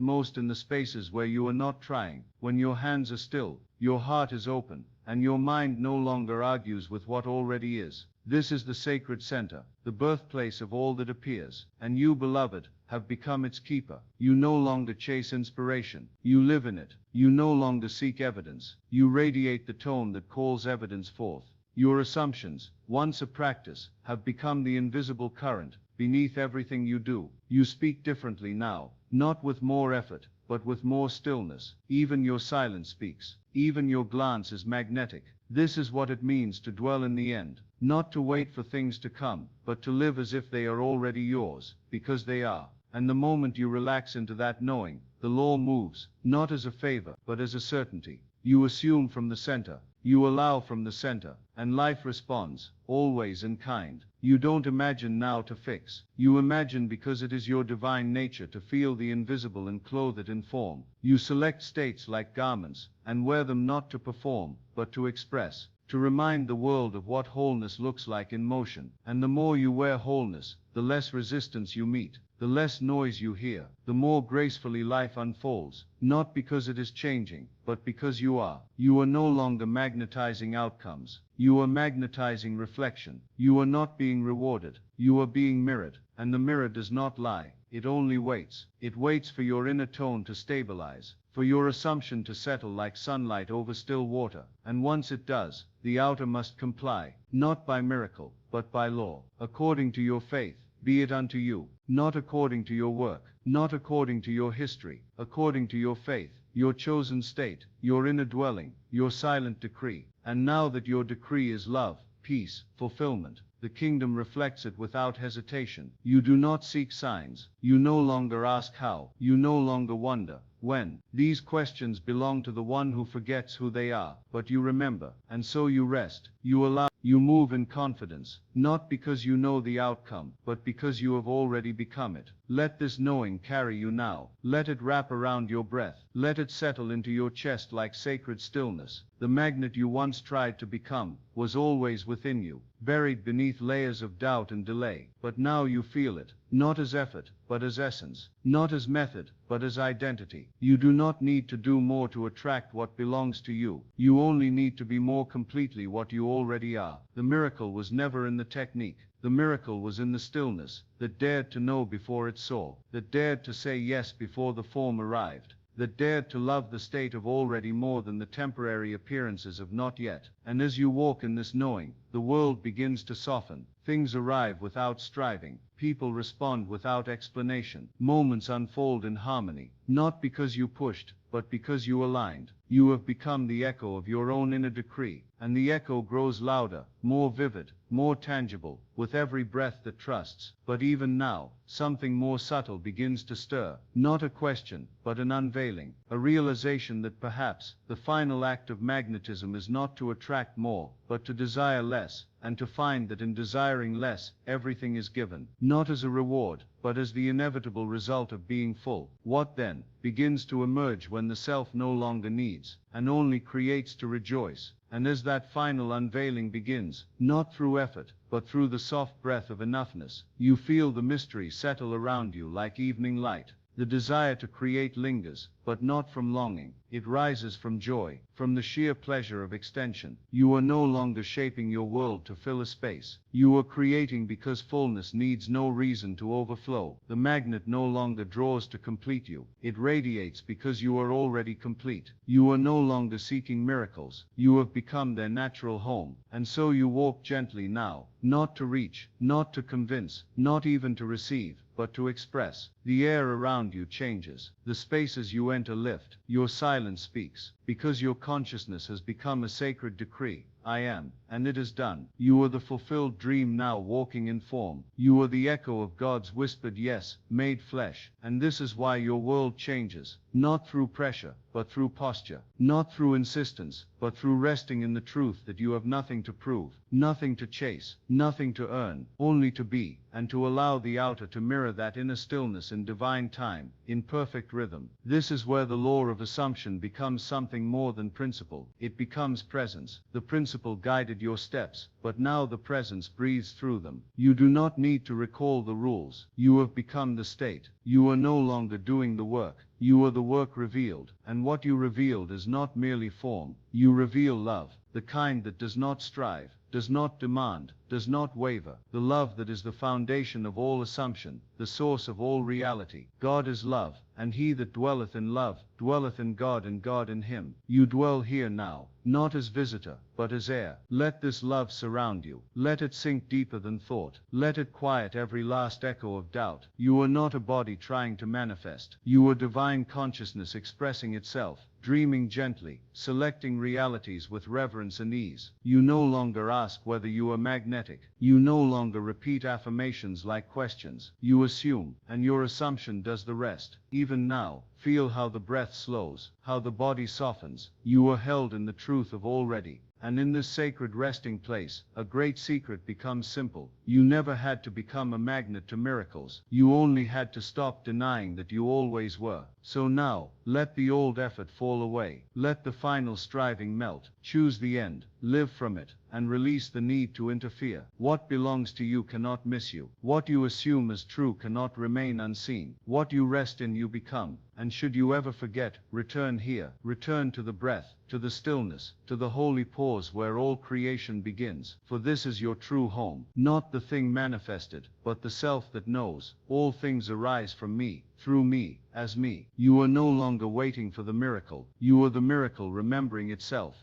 most in the spaces where you are not trying, when your hands are still, your heart is open, and your mind no longer argues with what already is. This is the sacred center, the birthplace of all that appears, and you, beloved, have become its keeper. You no longer chase inspiration, you live in it. You no longer seek evidence, you radiate the tone that calls evidence forth. Your assumptions, once a practice, have become the invisible current beneath everything you do. You speak differently now, not with more effort, but with more stillness. Even your silence speaks, even your glance is magnetic. This is what it means to dwell in the end, not to wait for things to come, but to live as if they are already yours, because they are. And the moment you relax into that knowing, the law moves, not as a favor, but as a certainty. You assume from the center, you allow from the center, and life responds, always in kind. You don't imagine now to fix, you imagine because it is your divine nature to feel the invisible and clothe it in form. You select states like garments, and wear them not to perform, but to express, to remind the world of what wholeness looks like in motion. And the more you wear wholeness, the less resistance you meet, the less noise you hear, the more gracefully life unfolds, not because it is changing, but because you are. You are no longer magnetizing outcomes, you are magnetizing reflection. You are not being rewarded, you are being mirrored, and the mirror does not lie, it only waits. It waits for your inner tone to stabilize, for your assumption to settle like sunlight over still water, and once it does, the outer must comply, not by miracle, but by law, according to your faith. Be it unto you, not according to your work, not according to your history, according to your faith, your chosen state, your inner dwelling, your silent decree. And now that your decree is love, peace, fulfillment, the kingdom reflects it without hesitation. You do not seek signs, you no longer ask how, you no longer wonder when. These questions belong to the one who forgets who they are, but you remember, and so you rest, you allow, you move in confidence, not because you know the outcome, but because you have already become it. Let this knowing carry you now, let it wrap around your breath, let it settle into your chest like sacred stillness. The magnet you once tried to become was always within you, buried beneath layers of doubt and delay, but now you feel it, not as effort, but as essence, not as method, but as identity. You do not need to do more to attract what belongs to you, you only need to be more completely what you already are. The miracle was never in the technique, the miracle was in the stillness, that dared to know before it saw, that dared to say yes before the form arrived, that dared to love the state of already more than the temporary appearances of not yet. And as you walk in this knowing, the world begins to soften, things arrive without striving, people respond without explanation, moments unfold in harmony, not because you pushed, but because you aligned. You have become the echo of your own inner decree, and the echo grows louder, more vivid, more tangible, with every breath that trusts. But even now, something more subtle begins to stir, not a question, but an unveiling, a realization that perhaps the final act of magnetism is not to attract more, but to desire less, and to find that in desiring less, everything is given, not as a reward, but as the inevitable result of being full. What then begins to emerge when the self no longer needs, and only creates to rejoice? And as that final unveiling begins, not through effort, but through the soft breath of enoughness, you feel the mystery settle around you like evening light. The desire to create lingers, but not from longing. It rises from joy, from the sheer pleasure of extension. You are no longer shaping your world to fill a space. You are creating because fullness needs no reason to overflow. The magnet no longer draws to complete you. It radiates because you are already complete. You are no longer seeking miracles. You have become their natural home. And so you walk gently now, not to reach, not to convince, not even to receive, but to express. The air around you changes. The spaces you enter lift. Your silence speaks. because your consciousness has become a sacred decree. I am, and it is done. You are the fulfilled dream now walking in form. You are the echo of God's whispered yes, made flesh. And this is why your world changes, not through pressure, but through posture, not through insistence, but through resting in the truth that you have nothing to prove, nothing to chase, nothing to earn, only to be, and to allow the outer to mirror that inner stillness in divine time, in perfect rhythm. This is where the law of assumption becomes something more than principle. It becomes presence. The principle guided your steps, but now the presence breathes through them. You do not need to recall the rules. You have become the state. You are no longer doing the work. You are the work revealed, and what you revealed is not merely form. You reveal love, the kind that does not strive, does not demand, does not waver, the love that is the foundation of all assumption, the source of all reality. God is love, and he that dwelleth in love, dwelleth in God and God in him. You dwell here now, not as visitor, but as heir. Let this love surround you. Let it sink deeper than thought. Let it quiet every last echo of doubt. You are not a body trying to manifest. You are divine consciousness expressing itself, dreaming gently, selecting realities with reverence and ease. You no longer ask whether you are magnetic. You no longer repeat affirmations like questions. You assume, and your assumption does the rest. Even now, feel how the breath slows, how the body softens. You are held in the truth of already. And in this sacred resting place, a great secret becomes simple. You never had to become a magnet to miracles. You only had to stop denying that you always were. So now, let the old effort fall away. Let the final striving melt. Choose the end, live from it, and release the need to interfere. What belongs to you cannot miss you. What you assume as true cannot remain unseen. What you rest in you become. And should you ever forget, return here. Return to the breath, to the stillness, to the holy pause where all creation begins. For this is your true home. Not the thing manifested, but the self that knows. All things arise from me, through me, as me. You are no longer waiting for the miracle. You are the miracle remembering itself.